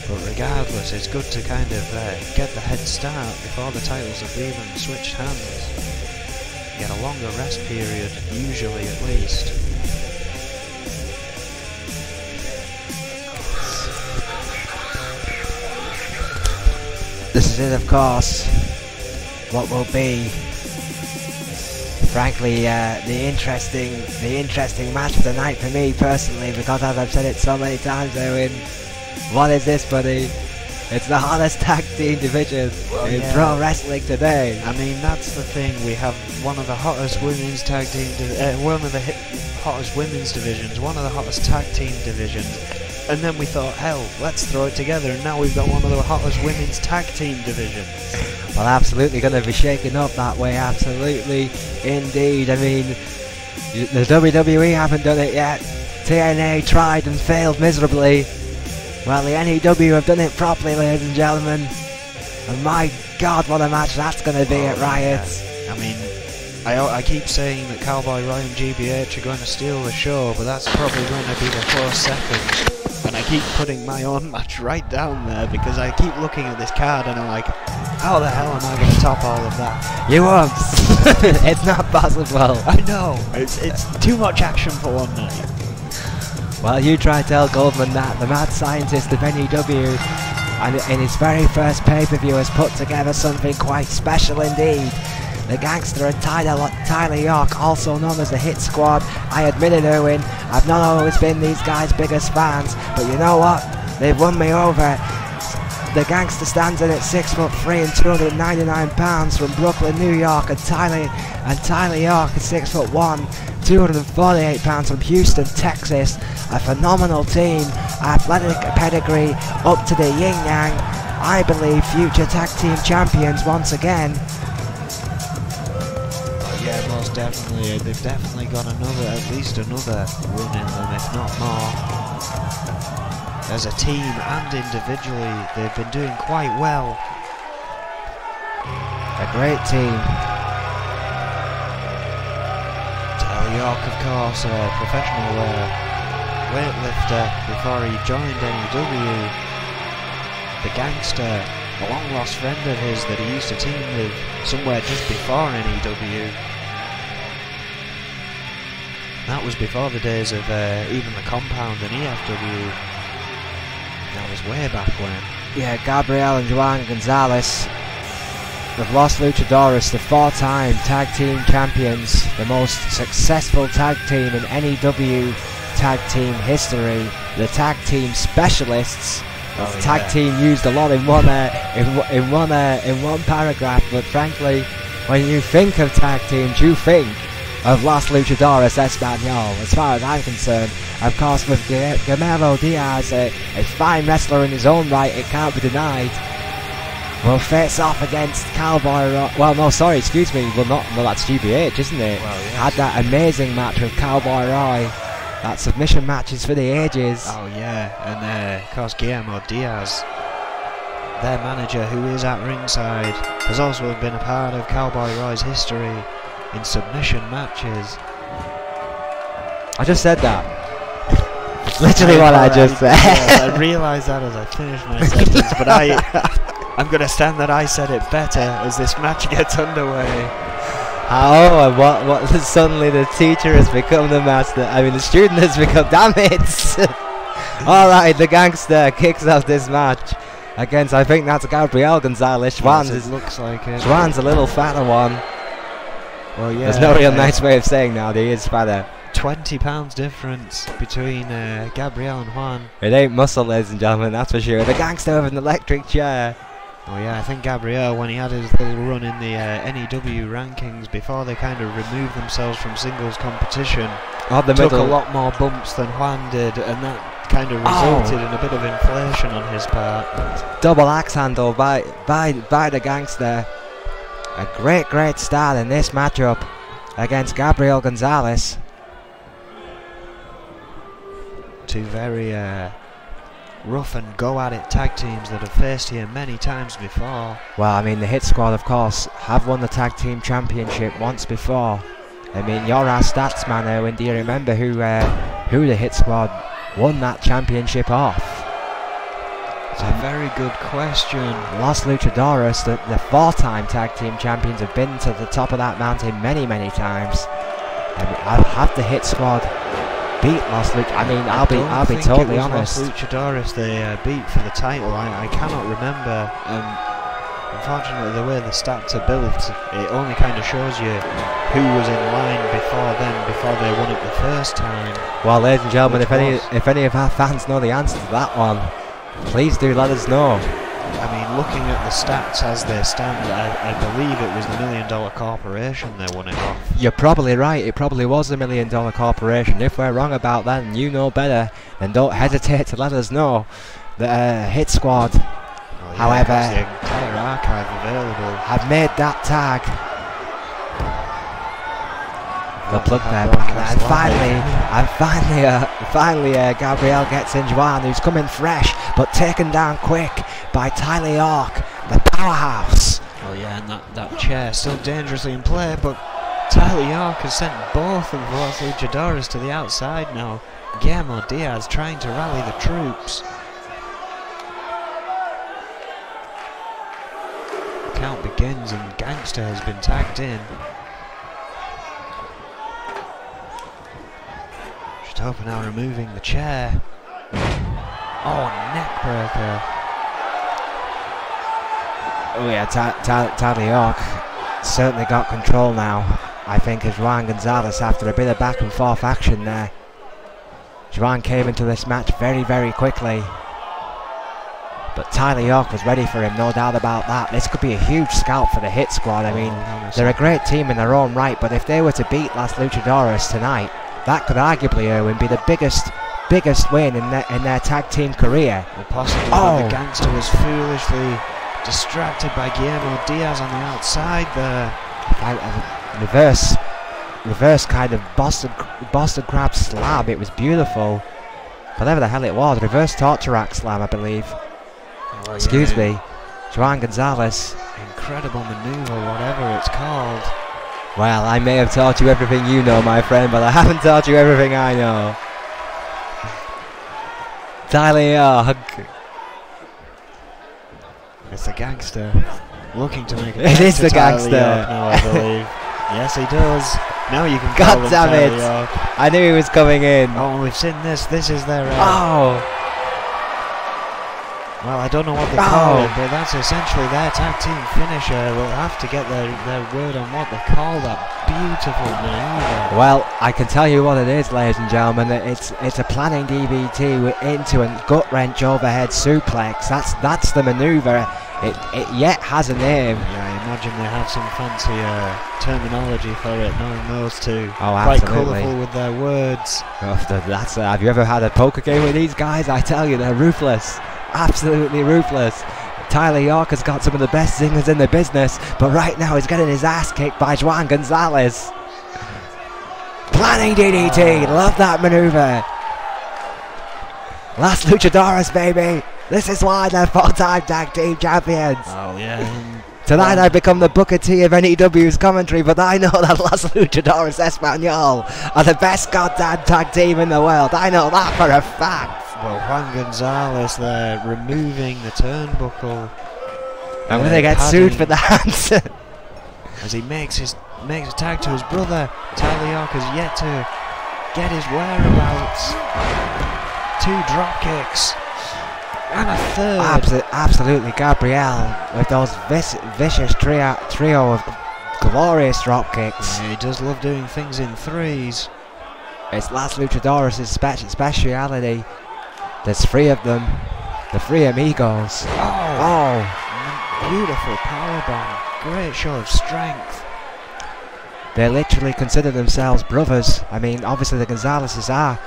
But regardless, it's good to kind of get the head start before the titles have even switched hands. Get a longer rest period, usually at least. This is it, of course. What will be, frankly, the interesting match of the night for me personally, because as I've said it so many times, Owen, what is this, buddy? It's the hottest tag team division in pro wrestling today. I mean, that's the thing. We have one of the hottest women's tag team, one of the hottest women's divisions, one of the hottest tag team divisions, and then we thought, hell, let's throw it together, and now we've got one of the hottest women's tag team divisions. Well, absolutely going to be shaking up that way. Absolutely, indeed. I mean, the WWE haven't done it yet. TNA tried and failed miserably. Well, the N.E.W. have done it properly, ladies and gentlemen. And my God, what a match that's going to be at Riot. Yeah. I mean, I keep saying that Cowboy Roy and GBH are going to steal the show, but that's probably going to be the close second. And I keep putting my own match right down there because I keep looking at this card and I'm like, how the hell am I going to top all of that? You won't. It's not possible. I know. It's too much action for one night. Well, you try to tell Goldman that. The mad scientist of N.E.W. and in his very first pay-per-view has put together something quite special indeed. The Gangster and Tyler York, also known as the Hit Squad. I admit it, Owen, I've not always been these guys' biggest fans, but you know what? They've won me over. The Gangster stands in at 6'3" and 299 pounds from Brooklyn, New York, and Tyler York is 6'1", 248 pounds from Houston, Texas. A phenomenal team, athletic pedigree, up to the yin yang. I believe future tag team champions once again. Yeah, most definitely. They've definitely got at least another run in them, if not more. As a team and individually, they've been doing quite well. A great team. Tyler York, of course, a professional weightlifter before he joined N.E.W. The Gangster, a long-lost friend of his that he used to team with somewhere just before N.E.W. That was before the days of even the Compound and EFW. That was way back when. Yeah, Gabriel and Juan Gonzalez have lost Luchadores, the 4-time tag team champions, the most successful tag team in N.E.W. tag team history, the tag team specialists. The tag team used a lot in one paragraph, but frankly, when you think of tag teams, you think of Los Luchadores Espanol. As far as I'm concerned, of course, with Guillermo Diaz, a fine wrestler in his own right, it can't be denied, will face off against Cowboy Roy. Well, no, sorry, excuse me. Well, that's GBH, isn't it? Well, yes. Had that amazing match with Cowboy Roy. That submission match is for the ages. Oh yeah, and of course Guillermo Diaz, their manager, who is at ringside, has also been a part of Cowboy Roy's history in submission matches. I just said that. It's literally what I just said. Yes, I realised that as I finished my sentence, but I'm going to stand that I said it better as this match gets underway. Oh, and what suddenly the teacher has become the master. I mean, the student has become, damn it! Alright, the Gangster kicks off this match against, I think that's Gabriel Gonzalez. Yes, it looks like it. Schwann's a little fatter one. Well, yeah. There's no real nice way of saying now, he is fatter. 20 pounds difference between Gabriel and Juan. It ain't muscle, ladies and gentlemen, that's for sure. The Gangster with an electric chair. Oh yeah, I think Gabriel, when he had his little run in the N.E.W. rankings before they kind of removed themselves from singles competition, took a lot more bumps than Juan did, and that kind of resulted in a bit of inflation on his part. Double axe handle by the Gangster. A great start in this matchup against Gabriel Gonzalez. Two very rough and go-at-it tag teams that have faced here many times before. Well, I mean, the Hit Squad, of course, have won the tag team championship once before. I mean, you're our stats man, Owen. Do you remember who the Hit Squad won that championship off? It's a very good question. Los Luchadores, the 4-time tag team champions, have been to the top of that mountain many times. I mean, I'll have the Hit Squad beat Los Luchadores. I mean, I'll be totally honest. Los Luchadores they beat for the title. I cannot remember. Unfortunately, the way the stats are built, it only kind of shows you who was in line before then, before they won it the first time. Well, ladies and gentlemen, if any of our fans know the answer to that one, please do let us know. I mean, looking at the stats as they stand, I believe it was the $1 Million Corporation that won it off. You're probably right, it probably was the $1 Million Corporation. If we're wrong about that and you know better, then don't hesitate to let us know. The Hit Squad, Well, yeah, however, the entire archive available. have made that tag. The plug there, and finally, Gabriel gets in Juan, who's coming fresh, but taken down quick by Tyler York, the powerhouse. Oh yeah, and that chair still dangerously in play, but Tyler York has sent both of Los Luchadores to the outside now. Guillermo Diaz trying to rally the troops. The count begins and Gangster has been tagged in. Over now removing the chair. Oh, neck breaker. Oh yeah, Tyler York certainly got control now, I think, as Juan Gonzalez, after a bit of back and forth action there. Juan came into this match very, very quickly. But Tyler York was ready for him, no doubt about that. This could be a huge scalp for the Hit Squad. I mean, they're a great team in their own right, but if they were to beat Las Luchadores tonight, that could arguably, Erwin, be the biggest win in their tag team career. Well, possibly, but the Gangster was foolishly distracted by Guillermo Diaz on the outside there. Reverse kind of Boston Crab slam. It was beautiful. Whatever the hell it was, reverse torture rack slam, I believe. Oh, Excuse me, Juan Gonzalez. Incredible maneuver, whatever it's called. Well, I may have taught you everything you know, my friend, but I haven't taught you everything I know. Tyler York. It's the Gangster looking to make It is the Gangster now, I believe. Yes, he does. Now you can God call him damn it! Tyler York. I knew he was coming in. Oh, we've seen this. This is their. Well, I don't know what they call it, but that's essentially their tag team finisher. We'll have to get their word on what they call that beautiful maneuver. Well, I can tell you what it is, ladies and gentlemen. It's a planning DVT into a gut wrench overhead suplex. That's the maneuver. It yet has a name. Yeah, I imagine they have some fancy terminology for it, knowing those two. Oh, quite absolutely. colourful with their words. Oh, have you ever had a poker game with these guys? I tell you, they're ruthless. Absolutely ruthless. Tyler York has got some of the best zingers in the business, but right now he's getting his ass kicked by Juan Gonzalez. Planning DDT, love that maneuver. Las Luchadores, baby. This is why they're 4-time tag team champions. Oh yeah. Tonight I become the Booker T of N.E.W's commentary, but I know that Las Luchadores Espanol are the best goddamn tag team in the world. I know that for a fact. Well, Juan Gonzalez there removing the turnbuckle. I'm going to get sued for that. As he makes a tag to his brother. Tyler York has yet to get his whereabouts. 2 drop kicks. And a third. Absolutely, Gabriel with those vicious trio of glorious drop kicks. Yeah, he does love doing things in threes. It's Las Luchadores' speciality. There's 3 of them. The 3 amigos. Oh. Beautiful powerbomb. Great show of strength. They literally consider themselves brothers. I mean, obviously the Gonzalez's are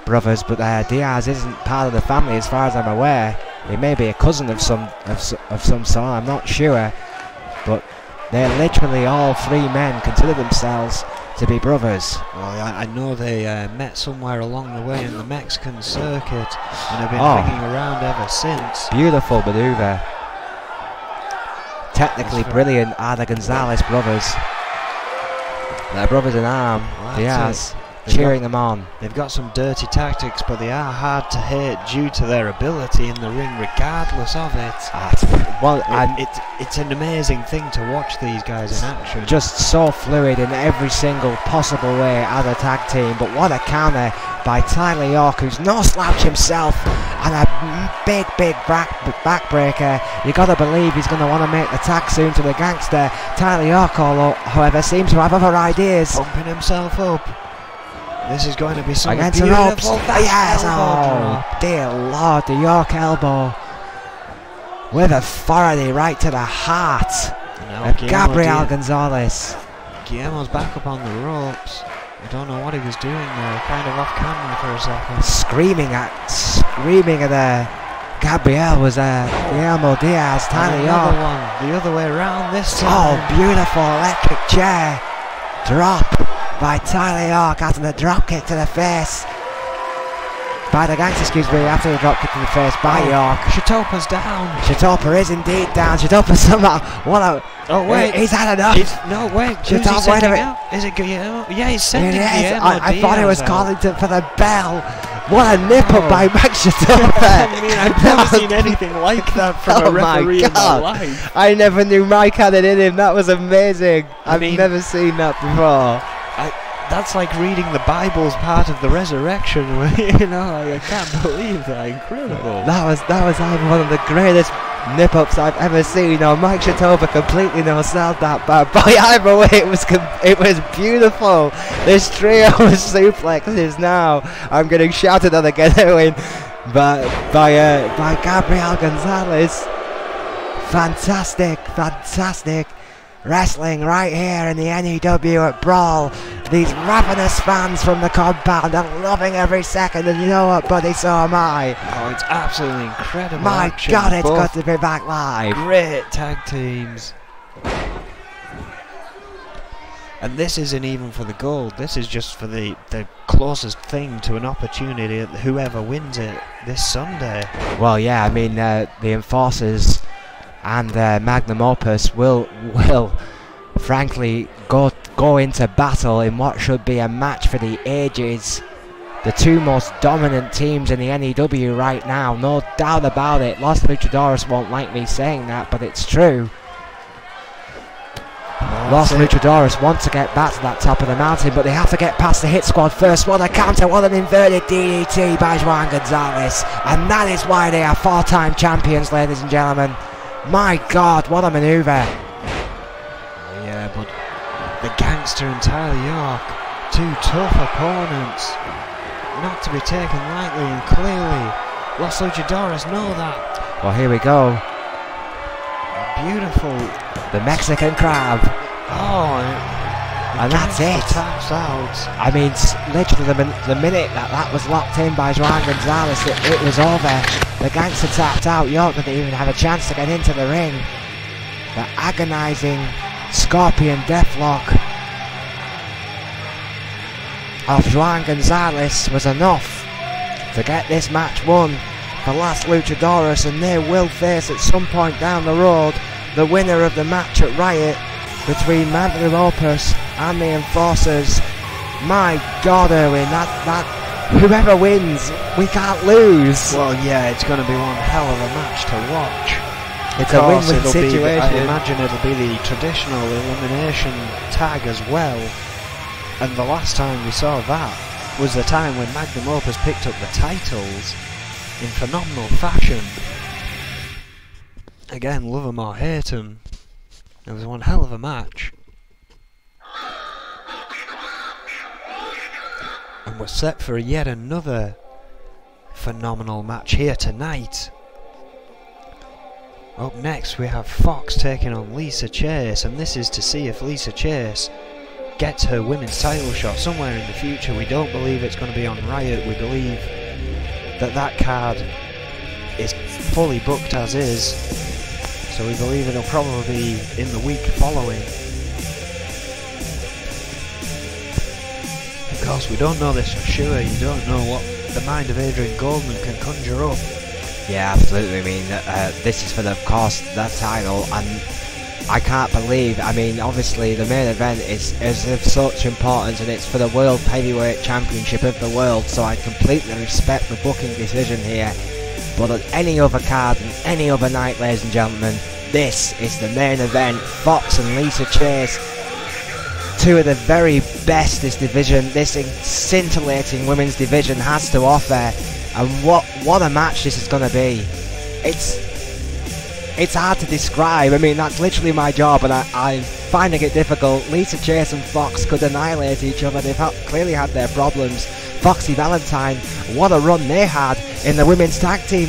brothers, but Diaz isn't part of the family as far as I'm aware. He may be a cousin of some sort, I'm not sure. But they're literally all 3 men consider themselves to be brothers. Well, I know they met somewhere along the way in the Mexican circuit and have been hanging around ever since. Beautiful maneuver. Technically brilliant are the Gonzalez brothers. They're brothers in arm. Well, Diaz cheering them on. They've got some dirty tactics, but they are hard to hit due to their ability in the ring, regardless of it. It's an amazing thing to watch these guys in action. Just so fluid in every single possible way as a tag team. But what a counter by Tyler York, who's no slouch himself, and a big backbreaker. You gotta believe he's gonna want to make the tag soon to the Gangster. Tyler York, however, seems to have other ideas. Pumping himself up. This is going to be something against beautiful. the ropes. Yes, oh dear Lord, the York elbow. with authority right to the heart of Gabriel Gonzalez. Guillermo's back up on the ropes. I don't know what he was doing there, kind of off camera for a second. Screaming at Gabriel was Guillermo Diaz. Tyler York. One, the other way around this time. Oh, beautiful electric chair drop by Tyler York after the drop kick to the face. By the Gangster, excuse me, after the drop kick to the face by York. Shatopa's down. Shatopa is indeed down. Shatopa somehow. What a. Oh, wait. He's had enough. No, wait. Shatopa, wait a minute. Is it Guillermo? Yeah, he's sending Guillermo. I thought he was calling for the bell. What a nipple by Max Shatopa. I mean, I've never seen anything like that from a referee in my life. I never knew Mike had it in him. That was amazing. I've never seen that before. That's like reading the Bible's part of the resurrection. You know, I can't believe that. Incredible. That was one of the greatest nip-ups I've ever seen. Mike Shatopa completely no-sold that bad. But either way, it was beautiful. This trio of suplexes now. I'm getting shouted at again by Gabriel Gonzalez. Fantastic wrestling right here in the N.E.W. at Brawl. These ravenous fans from the compound are loving every second, and you know what, buddy, so am I. Oh, it's absolutely incredible. My God, it's got to be back live. Great tag teams. And this isn't even for the gold. This is just for the closest thing to an opportunity at whoever wins it this Sunday. Well, yeah, I mean, the Enforcers and Magnum Opus will frankly go into battle in what should be a match for the ages. The two most dominant teams in the N.E.W. right now, no doubt about it. Los Luchadores won't like me saying that, but it's true. Los Luchadores want to get back to that top of the mountain, but they have to get past the hit squad first. What a counter, what an inverted DDT by Juan Gonzalez. And that is why they are 4-time champions, ladies and gentlemen. My God, what a maneuver. Yeah, but the Gangster and Tyler York, two tough opponents, not to be taken lightly, and clearly Los Luchadores know that. Well, here we go. Beautiful. The Mexican crab. Oh, and that's it. Taps out. I mean, literally the minute that was locked in by Juan Gonzalez, it was over. The Gangster tapped out. York didn't even have a chance to get into the ring. The agonizing Scorpion Deathlock of Juan Gonzalez was enough to get this match won for Los Luchadores, and they will face at some point down the road the winner of the match at Riot between Magnum Opus and the Enforcers. My God, Erwin, that whoever wins, we can't lose. Well, yeah, it's going to be one hell of a match to watch. It's a win-win situation. I imagine it'll be the traditional elimination tag as well. And the last time we saw that was the time when Magnum Opus picked up the titles in phenomenal fashion. Again, love 'em or hate 'em, it was one hell of a match. And we're set for yet another phenomenal match here tonight. Up next we have Fox taking on Lisa Chase, and this is to see if Lisa Chase gets her women's title shot somewhere in the future. We don't believe it's going to be on Riot. We believe that card is fully booked as is, so we believe it'll probably be in the week following. Of course, we don't know this for sure. You don't know what the mind of Adrian Goldman can conjure up. Yeah, absolutely. I mean, this is for the, of course, that title, and I can't believe, I mean, obviously the main event is of such importance, and it's for the World Heavyweight Championship of the world, so I completely respect the booking decision here. But on any other card and any other night, ladies and gentlemen, this is the main event. Fox and Lisa Chase, two of the very best this scintillating women's division has to offer. And what a match this is going to be. It's hard to describe. I mean, that's literally my job, and I'm finding it difficult. Lisa Chase and Fox could annihilate each other. They've clearly had their problems. Foxy Valentine, what a run they had in the women's tag team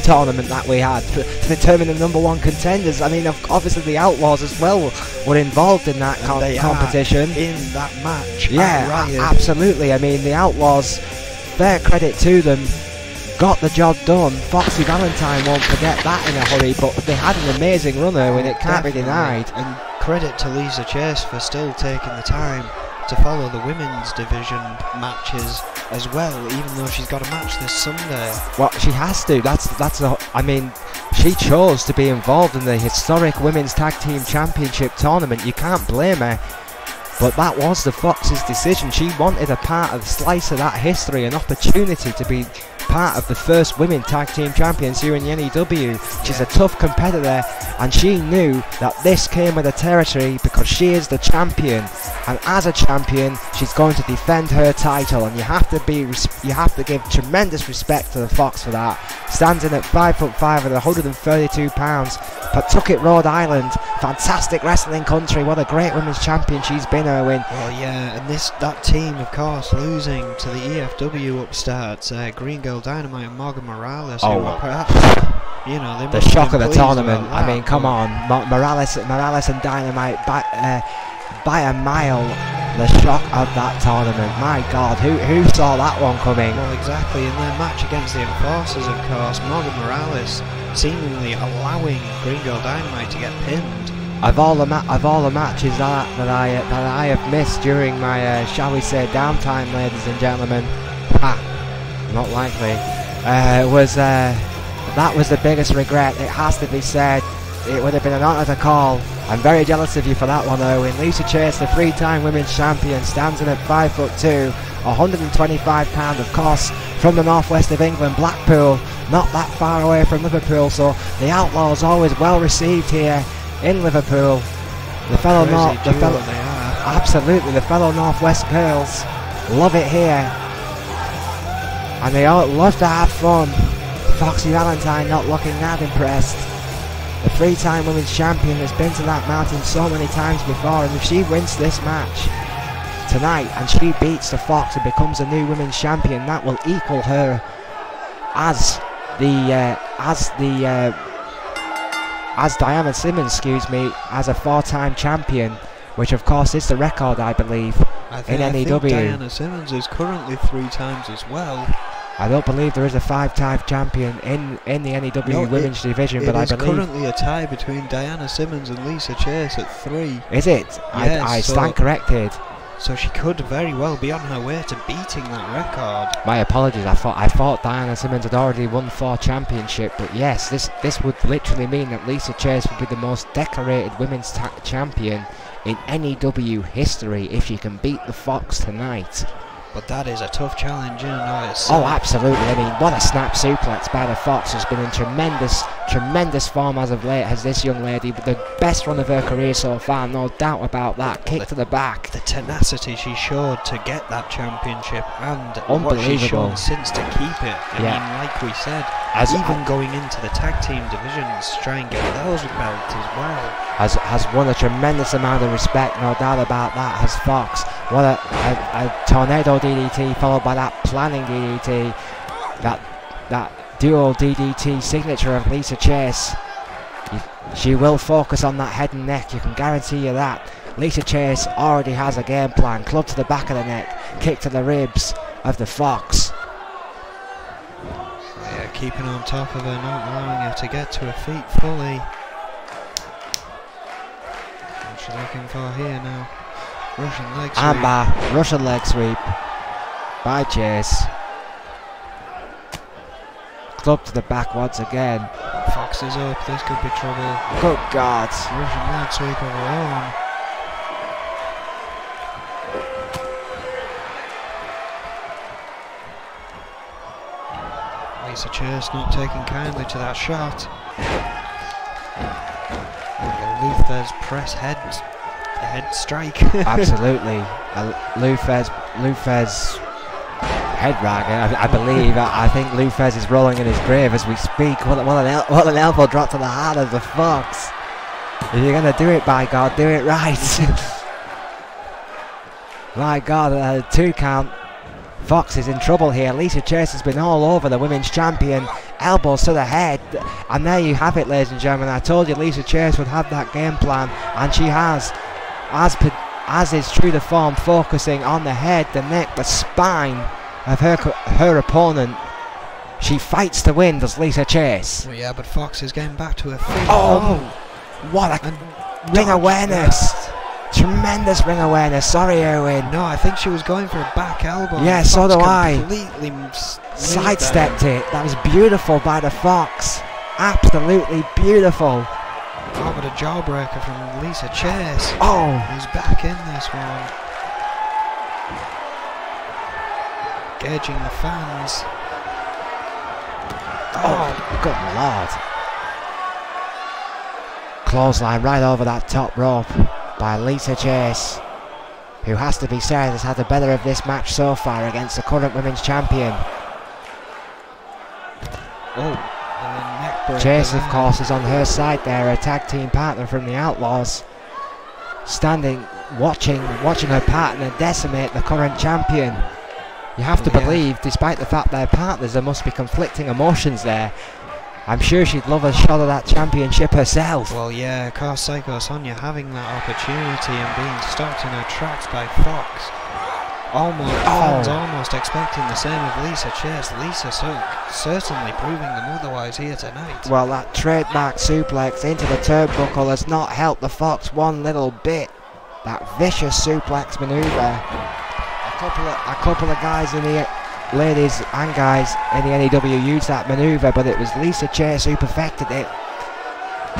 tournament that we had to determine the #1 contenders. I mean, obviously the Outlaws as well were involved in that competition. In that match. Yeah, absolutely. I mean, the Outlaws, fair credit to them, got the job done. Foxy Valentine won't forget that in a hurry, but they had an amazing runner when it can't be denied. And credit to Lisa Chase for still taking the time to follow the women's division matches as well, even though she's got a match this Sunday. Well, she has to. I mean, she chose to be involved in the historic Women's Tag Team Championship tournament. You can't blame her. But that was the Fox's decision. She wanted a part of the slice of that history, an opportunity to be part of the first women tag team champions here in the N.E.W. She's a tough competitor, and she knew that this came with the territory because she is the champion, and as a champion she's going to defend her title, and you have to give tremendous respect to the Fox for that. Stands in at 5'5" at 132 pounds, Pawtucket, Rhode Island, fantastic wrestling country. What a great women's champion she's been, Erwin. Well, yeah, and that team, of course, losing to the EFW upstarts, Green Girl Dynamite and Morgan Morales, who were perhaps, you know, they the shock of the tournament. I mean, come on, Morales and Dynamite by a mile. The shock of that tournament. My God, who saw that one coming? Well, exactly. In their match against the Enforcers, of course, Morgan Morales seemingly allowing Green Girl Dynamite to get pinned. Of all the matches that I have missed during my shall we say downtime, ladies and gentlemen, not likely. That was the biggest regret. It has to be said. It would have been an honour to call. I'm very jealous of you for that one, Owen. Lisa Chase, the 3-time women's champion, stands in at 5'2", 125 pounds, of course, from the northwest of England, Blackpool, not that far away from Liverpool. So the Outlaws always well received here in Liverpool. The fellow absolutely, the fellow Northwest girls love it here, and they all love to have fun. Foxy Valentine not looking that impressed. The 3-time women's champion has been to that mountain so many times before, and if she wins this match tonight and she beats the Fox and becomes a new women's champion, that will equal her as Diana Simmons, as a 4-time champion, which of course is the record, I believe, in N.E.W. I think Diana Simmons is currently 3 times as well. I don't believe there is a 5-time champion in the N.E.W. women's division, but I believe... It is currently a tie between Diana Simmons and Lisa Chase at 3. Is it? Yes, I stand corrected. So she could very well be on her way to beating that record. My apologies, I thought Diana Simmons had already won 4 championships, but yes, this would literally mean that Lisa Chase would be the most decorated women's champion in N.E.W. history if she can beat the Fox tonight. But that is a tough challenge in and of itself. Oh, absolutely. I mean, what a snap suplex by the Fox. Has been in tremendous form as of late, has this young lady. The best run of her career so far, no doubt about that. Kick to the back. The tenacity she showed to get that championship, and what she's shown since to keep it. I mean, like we said, even going into the tag team divisions, try and get those belts as well. Has won a tremendous amount of respect, no doubt about that, has Fox. What a tornado DDT followed by that planning DDT, that dual DDT signature of Lisa Chase. She will focus on that head and neck, you can guarantee you that. Lisa Chase already has a game plan. Club to the back of the neck, kick to the ribs of the Fox. Yeah, keeping on top of her, not allowing her to get to her feet fully. What's she looking for here now? Russian leg sweep. Armbar, Russian leg sweep by Chase. Club to the back once again. Fox is up, this could be trouble. Good God. Russian leg sweep of her own. Lisa Chase not taking kindly to that shot. Luther's press head strike. Absolutely. Luther's head rag, I believe. I think Luther's is rolling in his grave as we speak. What an elbow drop to the heart of the Fox. If you're going to do it, by God, do it right. My God, 2 count. Fox is in trouble here. Lisa Chase has been all over the women's champion. Elbows to the head. And there you have it, ladies and gentlemen. I told you Lisa Chase would have that game plan, and she has. As is true to form, focusing on the head, the neck, the spine of her opponent. She fights to win, does Lisa Chase. Well, yeah, but Fox is getting back to her feet. Oh, what a ring awareness. Tremendous ring awareness. Sorry, Erwin. No, I think she was going for a back elbow. Yeah, so do I. Completely sidestepped it. That was beautiful by the Fox. Absolutely beautiful. Oh, but a jawbreaker from Lisa Chase. Oh, who's back in this one. Gauging the fans. Oh, good lord. Clothesline right over that top rope by Lisa Chase, who has to be said has had the better of this match so far against the current women's champion. Oh, neck breaker. Chase, of course, is on her side there, a tag team partner from the Outlaws, standing, watching her partner decimate the current champion. You have to believe, despite the fact they're partners, there must be conflicting emotions there. I'm sure she'd love a shot of that championship herself. Well, yeah, of course, Psycho Sonia having that opportunity and being stopped in her tracks by Fox. Fans almost expecting the same of Lisa Chase. Lisa certainly proving them otherwise here tonight. Well, that trademark suplex into the turnbuckle has not helped the Fox one little bit. That vicious suplex maneuver. A couple of guys in the ladies and guys in the N.E.W. used that maneuver, but it was Lisa Chase who perfected it.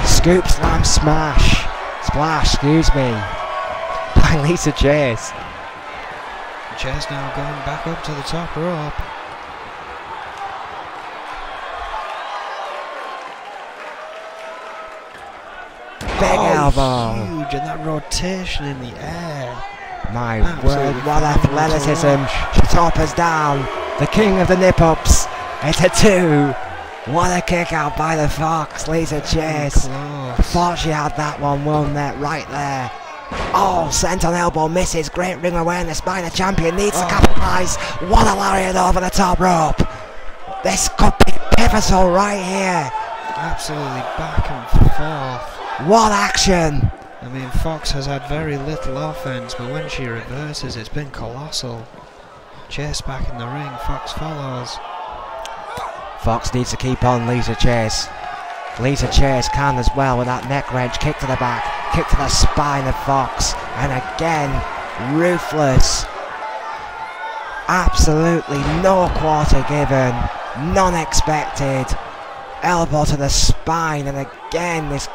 Scoop slam splash, excuse me, by Lisa Chase. Chase now going back up to the top rope. Big elbow. Huge, and that rotation in the air. My word, what athleticism. She toppers down. The king of the nip-ups. It's a 2. What a kick out by the Fox, Lisa Chase. Thought she had that one won there, right there. Oh, senton elbow misses. Great ring awareness by the champion. Needs to capitalise. What a lariat over the top rope. This could be pivotal right here. Absolutely back and forth. What action. I mean, Fox has had very little offense, but when she reverses, it's been colossal. Chase back in the ring, Fox follows. Fox needs to keep on Lisa Chase. Lisa Chase can as well with that neck wrench, kick to the back, kick to the spine of Fox, and again, ruthless. Absolutely no quarter given, none expected. Elbow to the spine, and again, this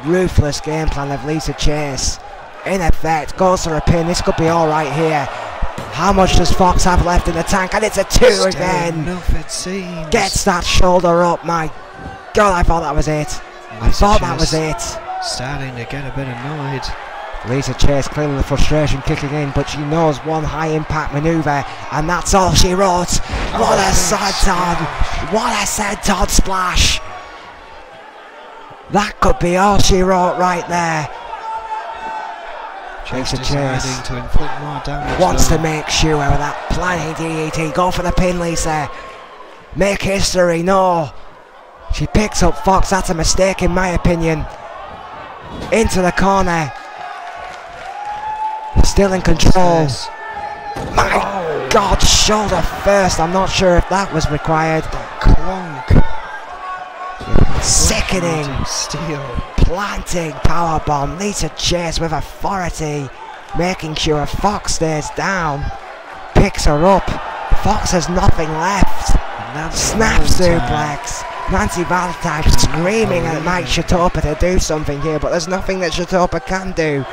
ruthless game plan of Lisa Chase. In effect, goes for a pin. This could be alright here. How much does Fox have left in the tank? And it's a 2 Still again. Enough, it seems. Gets that shoulder up. My God, I thought that was it. I thought that was it. Starting to get a bit annoyed. Lisa Chase clearly the frustration kicking in, but she knows one high impact maneuver, and that's all she wrote. What a senton! What a senton splash! That could be all she wrote right there. Lisa Chase to inflict more damage. Wants to make sure with that planning DDT. Go for the pin, Lisa. Make history. No. She picks up Fox. That's a mistake in my opinion. Into the corner. Still in control. My God, shoulder first. I'm not sure if that was required. Clunk. Sickening. Steel. Planting powerbomb. Lisa Chase with authority, making sure Fox stays down. Picks her up. Fox has nothing left. Snap suplex. Nancy Valentine screaming at Mike Shatopa to do something here, but there's nothing that Shatopa can do.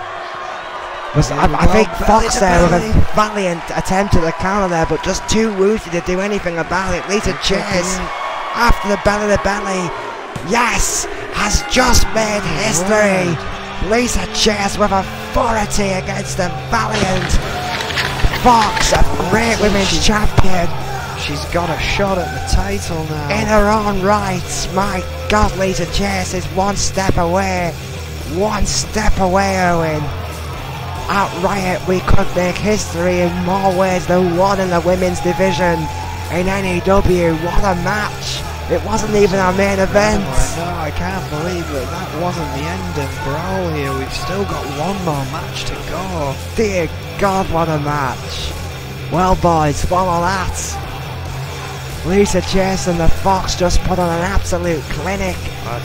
I think Fox there with a valiant attempt at the counter there, but just too woozy to do anything about it. Lisa Chase after the belly to belly. Yes, has just made history. Lisa Chase with authority against the valiant Fox, a great women's champion. She's got a shot at the title now. In her own right. My God, Lisa Chase is one step away. One step away, Owen. At Riot, we could make history in more ways than one in the women's division. In N.E.W, what a match! It wasn't even our main event. No, I can't believe that wasn't the end of Brawl here. We've still got one more match to go. Dear God, what a match! Well, boys, follow that. Lisa Chase and the Fox just put on an absolute clinic.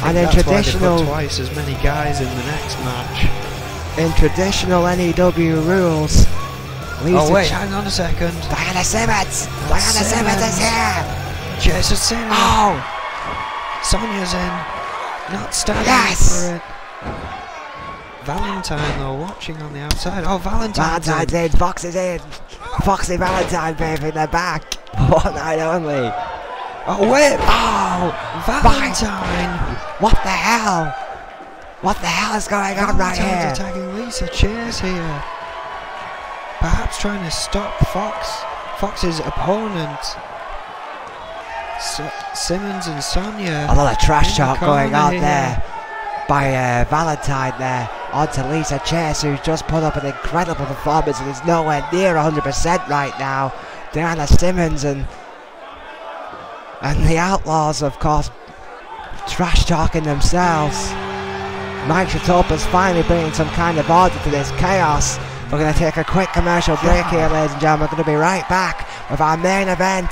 And in traditional, why they put twice as many guys in the next match. In traditional N.E.W rules. Oh wait, hang on a second. Diana Simmons! Diana Simmons is here! Jason Simmons! Oh! Sonia's in. Not standing for it. Valentine though, watching on the outside. Oh, Valentine's in. Fox is in. Foxy Valentine, baby, in the back. One night only. Oh wait! Oh! Valentine! What the hell? What the hell is going on right here? Valentine's attacking Lisa Chase here. Perhaps trying to stop Fox's opponent. Simmons and Sonia. A lot of trash talk going on there by Valentine there. On to Lisa Chase, who's just put up an incredible performance and is nowhere near 100% right now. Diana Simmons and the Outlaws, of course, trash talking themselves. Mike Chatopa's finally bringing some kind of order to this chaos. We're going to take a quick commercial break here, ladies and gentlemen. We're going to be right back with our main event.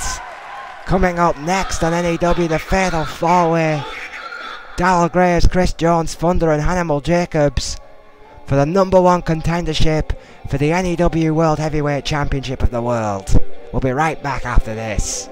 Coming up next on N.E.W, the Fatal 4-Way. Darryl Graves, Chris Jones, Thunder and Hannibal Jacobs for the #1 contendership for the N.E.W World Heavyweight Championship of the World. We'll be right back after this.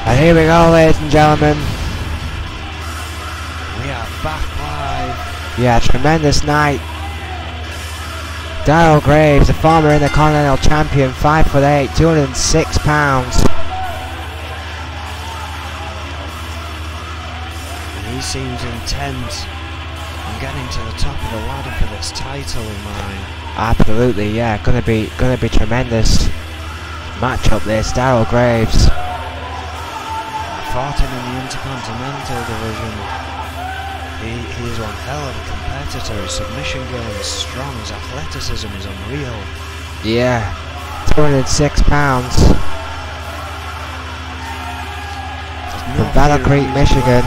And here we go, ladies and gentlemen. We are back live. Yeah, tremendous night. Darryl Graves, the former Intercontinental Champion, 5'8", 206 pounds. And he seems intent on getting to the top of the ladder for this title in mind. Absolutely, yeah, gonna be tremendous matchup this. Darryl Graves. Fought him in the Intercontinental division. He is one hell of a competitor. His submission game is strong. His athleticism is unreal. Yeah, 206 pounds. From Battle Creek, Michigan.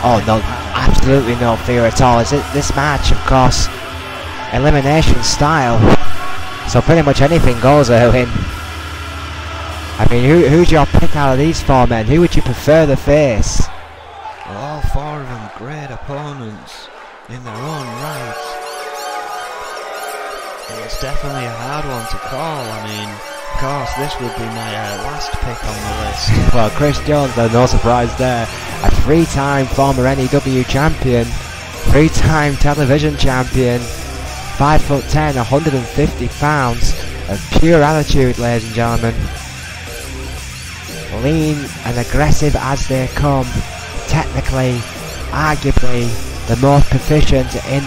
Oh no, absolutely no fear at all. This match, of course, elimination style. So pretty much anything goes, Erwin. I mean, who's your pick out of these four men? Who would you prefer to face? Well, all four of them great opponents in their own right. And it's definitely a hard one to call. I mean, of course, this would be my last pick on the list. Well, Chris Jones, though, no surprise there. A 3-time former N.E.W champion, 3-time television champion, 5'10", 150 pounds of pure attitude, ladies and gentlemen. Lean and aggressive as they come, technically, arguably the most proficient in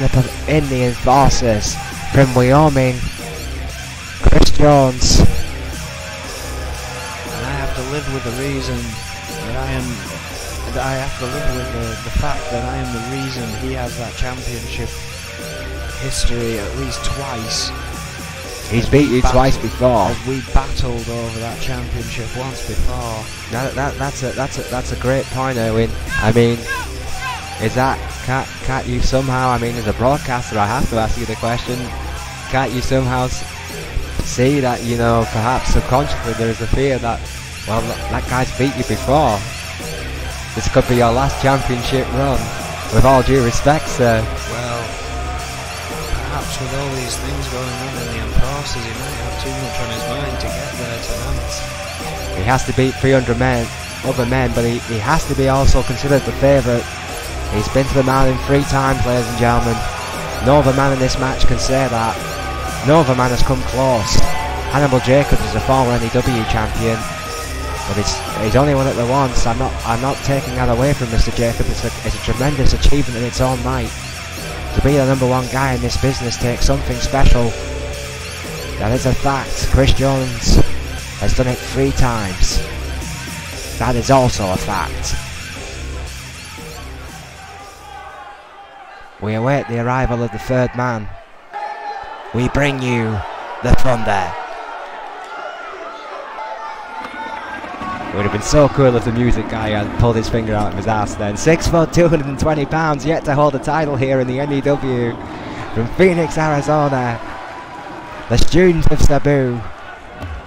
the enforcers from Wyoming. Chris Jones. And I have to live with the reason that I have to live with the fact that I am the reason he has that championship history at least twice. He's beat you twice before. As we battled over that championship once before. That's a great point, Owen. I mean, is that can't you somehow? I mean, as a broadcaster, I have to ask you the question. Can't you somehow see that, you know, perhaps subconsciously there is a fear that, well, that guy's beat you before. This could be your last championship run. With all due respect, sir. Well, perhaps with all these things going on in the enforcers, he might have too much on his mind to get there tonight. He has to beat 300 other men, but he has to be also considered the favourite. He's been to the mountain 3 times, ladies and gentlemen. No other man in this match can say that. No other man has come close. Hannibal Jacobs is a former N.E.W. champion, but he's only won it the once. I'm not taking that away from Mr. Jacobs. It's a tremendous achievement in its own right. To be the #1 guy in this business takes something special. That is a fact. Chris Jones has done it 3 times. That is also a fact. We await the arrival of the 3rd man. We bring you the Thunder. It would have been so cool if the music guy had pulled his finger out of his ass then. 6 foot, 220 pounds, yet to hold a title here in the N.E.W. From Phoenix, Arizona. The students of Sabu.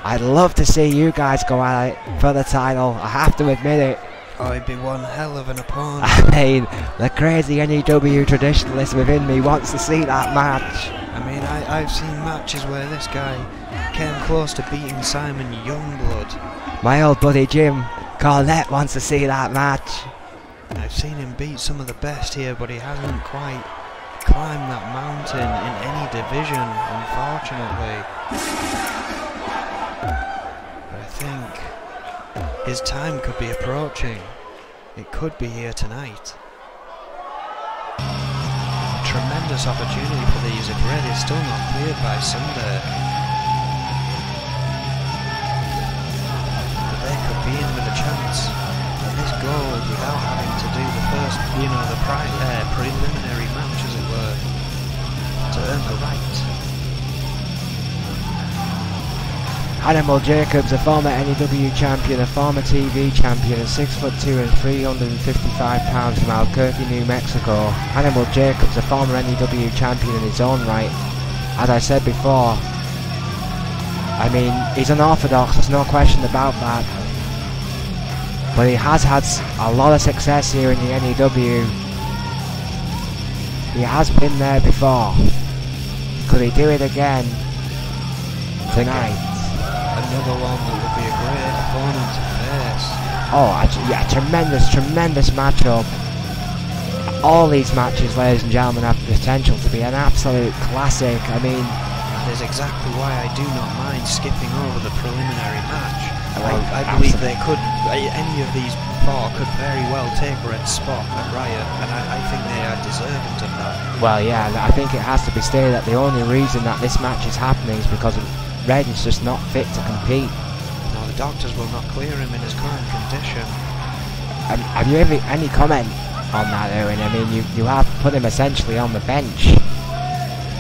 I'd love to see you guys go at it for the title. I have to admit it. Oh, he'd be one hell of an opponent. I mean, the crazy N.E.W. traditionalist within me wants to see that match. I mean, I've seen matches where this guy came close to beating Simon Youngblood. My old buddy Jim Cornette wants to see that match. I've seen him beat some of the best here, but he hasn't quite climbed that mountain in any division, unfortunately. But I think his time could be approaching. It could be here tonight. A tremendous opportunity for these if Red is still not cleared by Sunday. But they could be in with a chance at this gold without having to do the first, the preliminary match, as it were, to earn the right. Hannibal Jacobs, a former N.E.W. champion, a former TV champion, and 6'2" and 355 pounds from Albuquerque, New Mexico. Hannibal Jacobs, a former N.E.W. champion in his own right. As I said before, I mean, he's unorthodox, there's no question about that. But he has had a lot of success here in the N.E.W. He has been there before. Could he do it again tonight? Another one that would be a great opponent to face. Oh, yeah, tremendous matchup. All these matches, ladies and gentlemen, have the potential to be an absolute classic. I mean, that is exactly why I do not mind skipping over the preliminary match. I believe they could, any of these 4 could very well take Red's spot at Riot, and I think they are deserving of that. Well, yeah, I think it has to be stated that the only reason that this match is happening is because Red is just not fit to compete. No, the doctors will not clear him in his current condition. Have you ever any comment on that, Owen? I mean, you have put him essentially on the bench.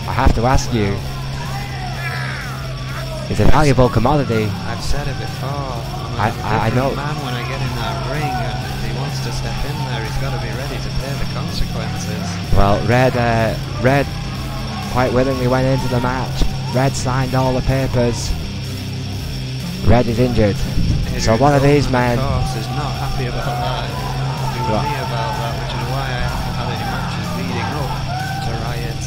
I have to ask you. He's a valuable commodity. I've said it before. I know. Man, when I get in that ring, and if he wants to step in there, he's got to be ready to pay the consequences. Well, Red quite willingly went into the match. Red signed all the papers. Red is injured. So one of these men, of course, is not happy about that. Happy with me about that, which is why I haven't had any matches leading up to Riot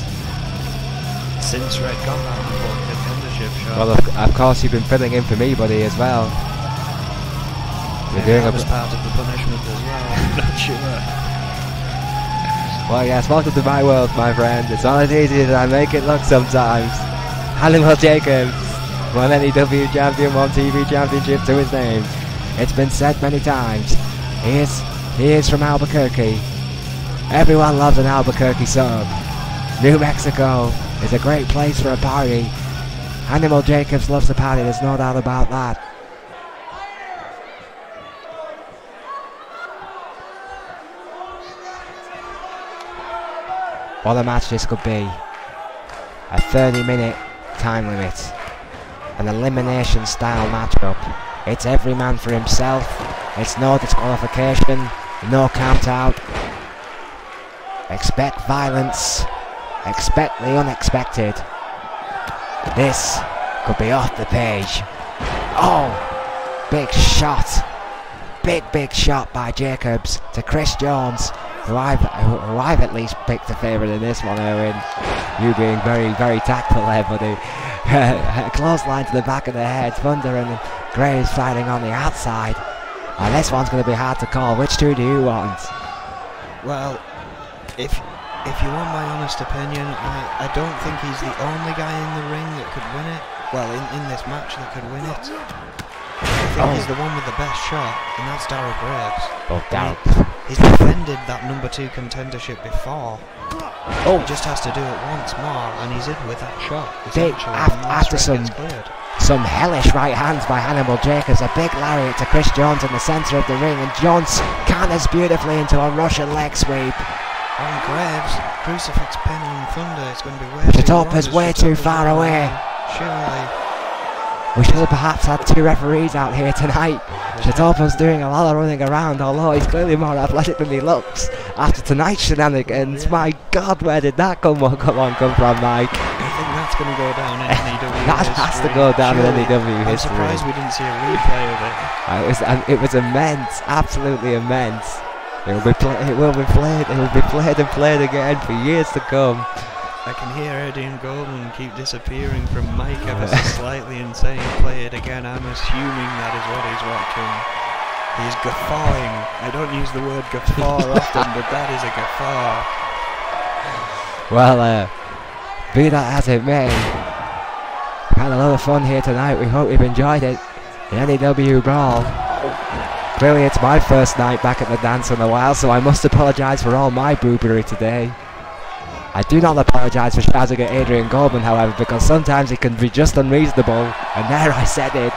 since Red got that contendership shot. well, of course, you've been filling in for me, buddy, as well. You're doing that was part of the punishment as well. I'm not sure. Well, yes, welcome to my world, my friend. It's not as easy as I make it look sometimes. Hannibal Jacobs, 1 N.E.W. champion, 1 TV championship to his name. It's been said many times. He is from Albuquerque. Everyone loves an Albuquerque sub. New Mexico is a great place for a party. Animal Jacobs loves the party, there's no doubt about that. What a match this could be. A 30-minute time limit. An elimination style matchup. It's every man for himself. It's no disqualification. No count out. Expect violence. Expect the unexpected. This could be off the page. Oh! Big shot. Big shot by Jacobs to Chris Jones, who I've at least picked a favourite in this one, Owen. You being very tactful there, buddy. A close line to the back of the head. Thunder and Graves fighting on the outside. And this one's going to be hard to call. Which two do you want? Well, if you want my honest opinion, I don't think he's the only guy in the ring that could win it. Well, in this match that could win it. I think he's the one with the best shot, and that's Darryl Graves. Oh, Darryl. He's defended that number 2 contendership before. Oh, he just has to do it once more, and he's in with that shot. Big after some hellish right hands by Hannibal Jacobs. A big lariat to Chris Jones in the centre of the ring, and Jones counters beautifully into a Russian leg sweep. On Graves, crucifix pin on Thunder. It's going to be way Chitopa's way too far away. Surely. We should have perhaps had 2 referees out here tonight. Chitopa's doing a lot of running around, although he's clearly more athletic than he looks. After tonight's shenanigans, my God, where did that come from, Mike? I think that's going to go down in NEW That history. has to go down in NEW history. I'm surprised we didn't see a replay of it. It was immense, absolutely immense. It will be played and played again for years to come. I can hear Eddie and Goldman keep disappearing from Mike ever so slightly and saying play it again. I'm assuming that is what he's watching. He's guffawing. I don't use the word guffaw often, but that is a guffaw. Well, be that as it may, we had a lot of fun here tonight. We hope you've enjoyed it. The N.E.W. Brawl. Clearly it's my first night back at the dance in a while, so I must apologise for all my boobery today. I do not apologise for shouting at Adrian Goldman, however, because sometimes he can be just unreasonable, and there I said it.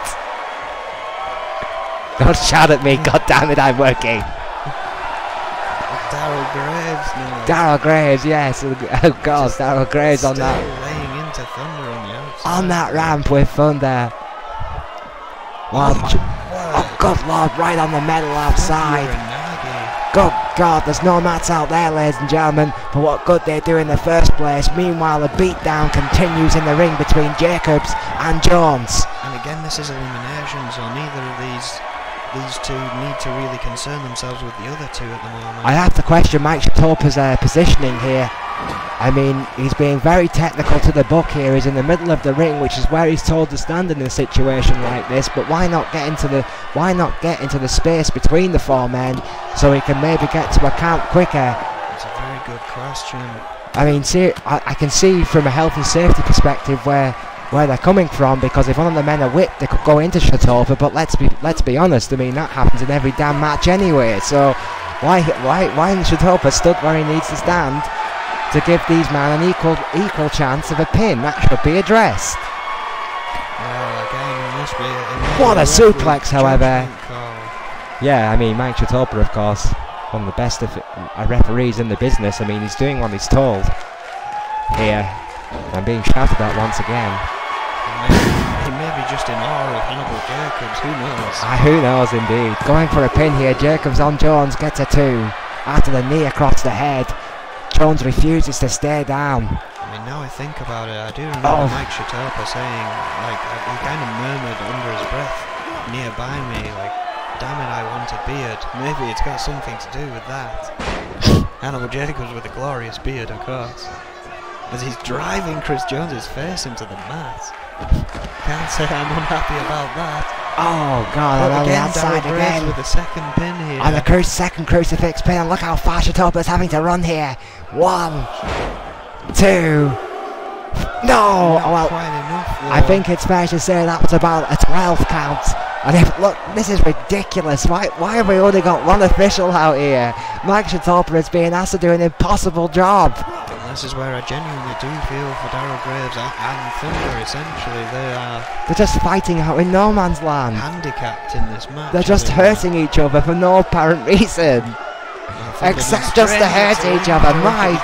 Don't shout at me, god damn it, I'm working. Darryl Graves now. Darryl Graves, yes, oh god, Darryl Graves on that. Laying into Thunder on the outside. On that ramp with Thunder. Well, oh good lord, right on the metal outside. Good God, there's no mats out there, ladies and gentlemen, but what good they do in the first place. Meanwhile, the beatdown continues in the ring between Jacobs and Jones. And again, this is elimination, so neither of these two need to really concern themselves with the other two at the moment. I have to question Mike Chitopa's positioning here. I mean, he's being very technical to the book here. He's in the middle of the ring, which is where he's told to stand in a situation like this. But why not get into the space between the 4 men so he can maybe get to a count quicker? It's a very good question. I mean, see, I can see from a health and safety perspective where they're coming from, because if one of the men are whipped, they could go into Chitopa. But let's be honest. I mean, that happens in every damn match anyway. So why isn't Chitopa stood where he needs to stand to give these men an equal chance of a pin? That should be addressed. Well, again, it must be what a suplex, however. Yeah, I mean, Mike Chitopa, of course, one of the best referees in the business. I mean, he's doing what he's told here. I'm being shouted at once again. He may be just in awe of Hannibal Jacobs, who knows? Who knows indeed. Going for a pin here, Jacobs on Jones, gets a 2. After the knee across the head, Jones refuses to stay down. I mean, now I think about it, I do remember Mike Chitopa saying, like, he kind of murmured under his breath nearby me, like, damn it, I want a beard. Maybe it's got something to do with that. Hannibal Jacobs with a glorious beard, of course. As he's driving Chris Jones's face into the mat. Can't say I'm unhappy about that. Oh god, and on the outside again. With the second pin here. And the second crucifix pin, and look how far Chitopa's having to run here. 1, 2. No! Well, I think it's fair to say that was about a 12 count. And look, this is ridiculous. Why have we only got one official out here? Mike Chitopa is being asked to do an impossible job. this is where I genuinely do feel for Daryl Graves and Thunder. Essentially, they're just fighting out in no man's land. Handicapped in this match. They're just hurting each other for no apparent reason. Except just to hurt each other. My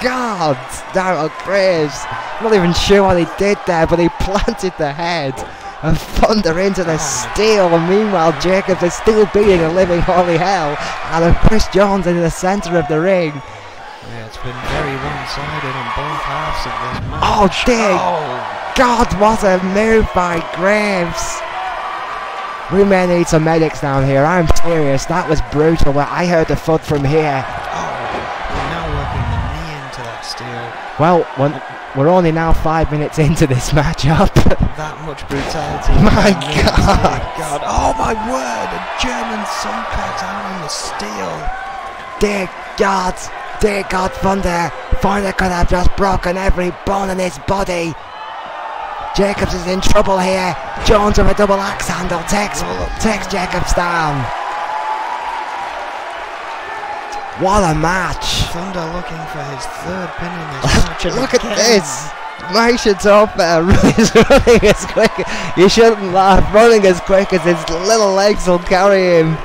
God, Daryl Graves. I'm not even sure what he did there, but he planted the head of Thunder into the steel. And meanwhile, Jacobs is still beating a living holy hell out of Chris Jones in the centre of the ring. Yeah, it's been very one-sided on both halves of this match. Oh, dear God, what a move by Graves. We may need some medics down here. I'm serious. That was brutal. But I heard the thud from here. Oh, we're now working the knee into that steel. Well, we're only now 5 minutes into this matchup. That much brutality. My God. Oh my word! A German suplex out on the steel. Dear God. Dear God, Thunder. Thunder could have just broken every bone in his body. Jacobs is in trouble here. Jones with a double axe handle takes Jacobs down. What a match. Thunder looking for his third pin in this match. Look at this. My shit's up there. He's running as quick. You shouldn't laugh. Running as quick as his little legs will carry him.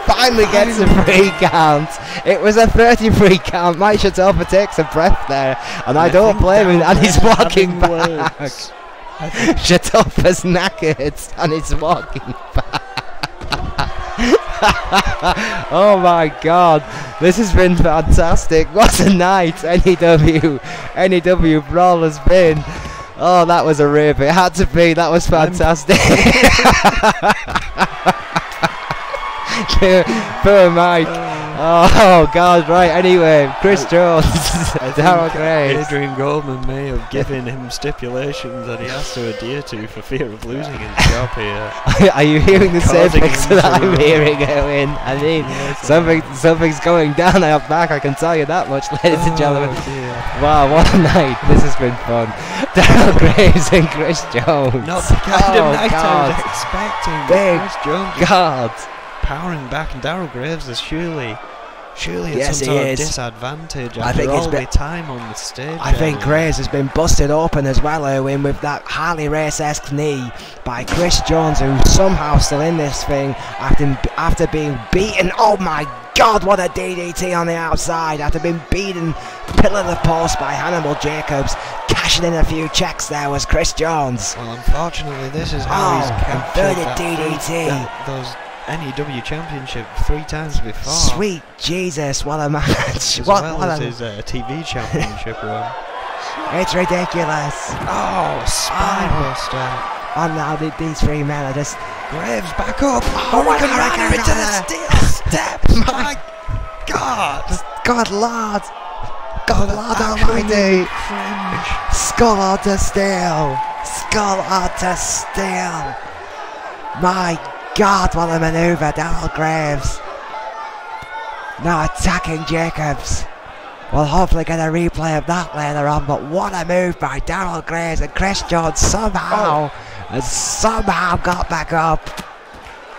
Finally gets a free count. It was a 33 count. Mike Shatofa takes a breath there. And I don't blame him. And he's walking back. Shatofa's knackered. And he's walking back. Oh my God, this has been fantastic. What a night NEW Brawl has been. Oh, that was a rip. It had to be. That was fantastic. Poor Mike. Oh God, right, anyway, Chris Jones, Daryl Graves. Adrian Goldman may have given him stipulations that he has to adhere to for fear of losing his job here. Are you hearing the same things that I'm hearing, Owen? I mean, yes, something's going down out back, I can tell you that much, ladies and gentlemen. Dear. Wow, what a night. This has been fun. Daryl Graves and Chris Jones. Not the kind of night I was expecting. Big Chris Jones God. Powering back, and Daryl Graves is surely at yes, some sort of disadvantage I after think all the time on the stage. I think Graves has been busted open as well, Owen, with that Harley Race-esque knee by Chris Jones, who's somehow still in this thing after being beaten. Oh my God, what a DDT on the outside after being beaten pillar to the post by Hannibal Jacobs. Cashing in a few checks there was Chris Jones. Well, unfortunately, this is how he's captured inverted DDT. Those N.E.W. championship 3 times before. Sweet Jesus, what a match. As well as his TV championship run. It's ridiculous. Oh, spinebuster. Oh, now these 3 men are just... Graves back up. Hurricane Runner into the steel steps. My God. God Lord. God Lord Almighty. Skull onto steel. Skull onto steel. My God, what a manoeuvre, Daryl Graves. Now attacking Jacobs. We'll hopefully get a replay of that later on, but what a move by Daryl Graves, and Chris Jones somehow got back up.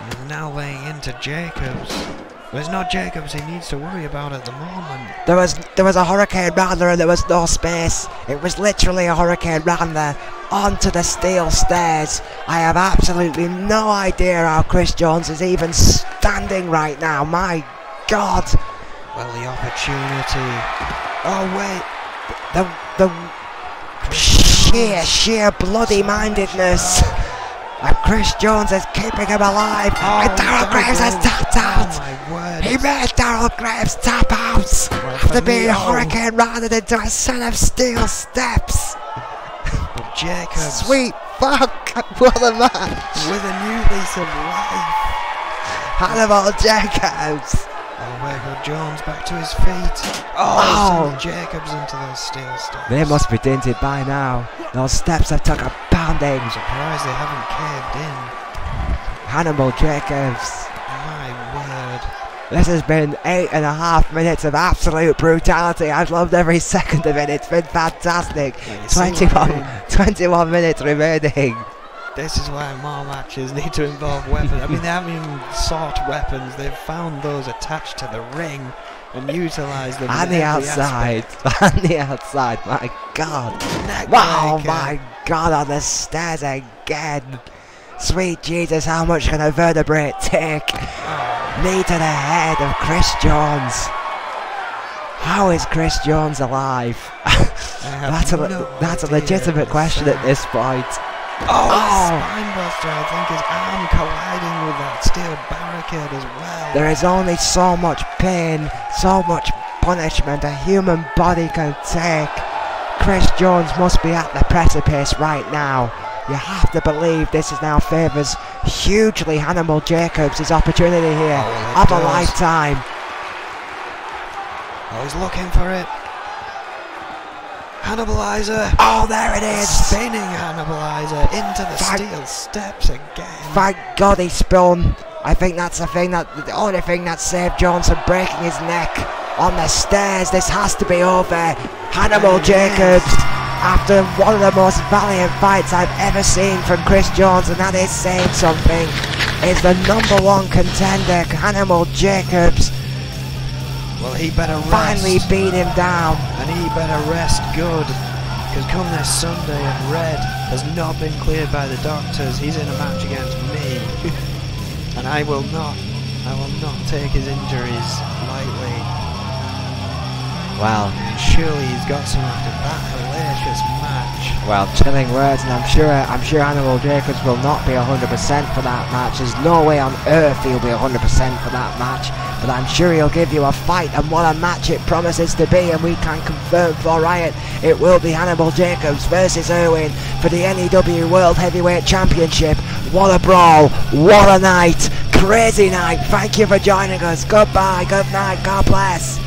He's now laying into Jacobs. But it's not Jacobs he needs to worry about at the moment. There was a Hurricane Runner and there was no space. It was literally a Hurricane Runner onto the steel stairs. I have absolutely no idea how Chris Jones is even standing right now. My God. Well, the opportunity. Oh wait. Sheer bloody mindedness. And Chris Jones is keeping him alive. And Daryl Graves has tapped out. Oh my word. He made Daryl Graves tap out after being Hurricane Runner into a set of steel steps. But Jacobs. Sweet fuck. What a match. With a new lease of life. Hannibal Jacobs. Oh, where go Jones back to his feet. Oh. Jacobs into those steel steps. They must be dented by now. Those steps have took a pounding. I'm surprised they haven't caved in. Hannibal Jacobs. My word. This has been 8.5 minutes of absolute brutality. I've loved every second of it. It's been fantastic. 21 minutes remaining. This is why more matches need to involve weapons. I mean, they haven't even sought weapons. They've found those attached to the ring. and utilise them. And in the every outside. aspect. And the outside. My God. Neck Wow, breaker. my God, on the stairs again. Sweet Jesus, how much can a vertebrae take? Knee to the head of Chris Jones. How is Chris Jones alive? That's a legitimate question at this point. Spinebuster, I think his arm colliding with that steel barricade as well. There is only so much pain, so much punishment a human body can take. Chris Jones must be at the precipice right now. You have to believe this is now favours hugely Hannibal Jacobs' opportunity here of a lifetime. Oh, he's looking for it. Hannibalizer. Oh, there it is. Spinning Hannibalizer into the steel steps again. Thank God he spun. I think that's the only thing that saved Jones from breaking his neck on the stairs. This has to be over. Hannibal Jacobs, after one of the most valiant fights I've ever seen from Chris Jones, and that is saying something, is the #1 contender, Hannibal Jacobs. Well, he better rest. Finally beat him down. And he better rest good. Because come this Sunday, and Red has not been cleared by the doctors. He's in a match against me. And I will not take his injuries lightly. Well, surely he's got some after that hellacious match. Well, chilling words, and I'm sure Hannibal Jacobs will not be 100% for that match. There's no way on earth he'll be 100% for that match, but I'm sure he'll give you a fight, and what a match it promises to be, and we can confirm for Riot it will be Hannibal Jacobs versus Irwin for the N.E.W World Heavyweight Championship. What a brawl, what a night, crazy night. Thank you for joining us. Goodbye, good night, God bless.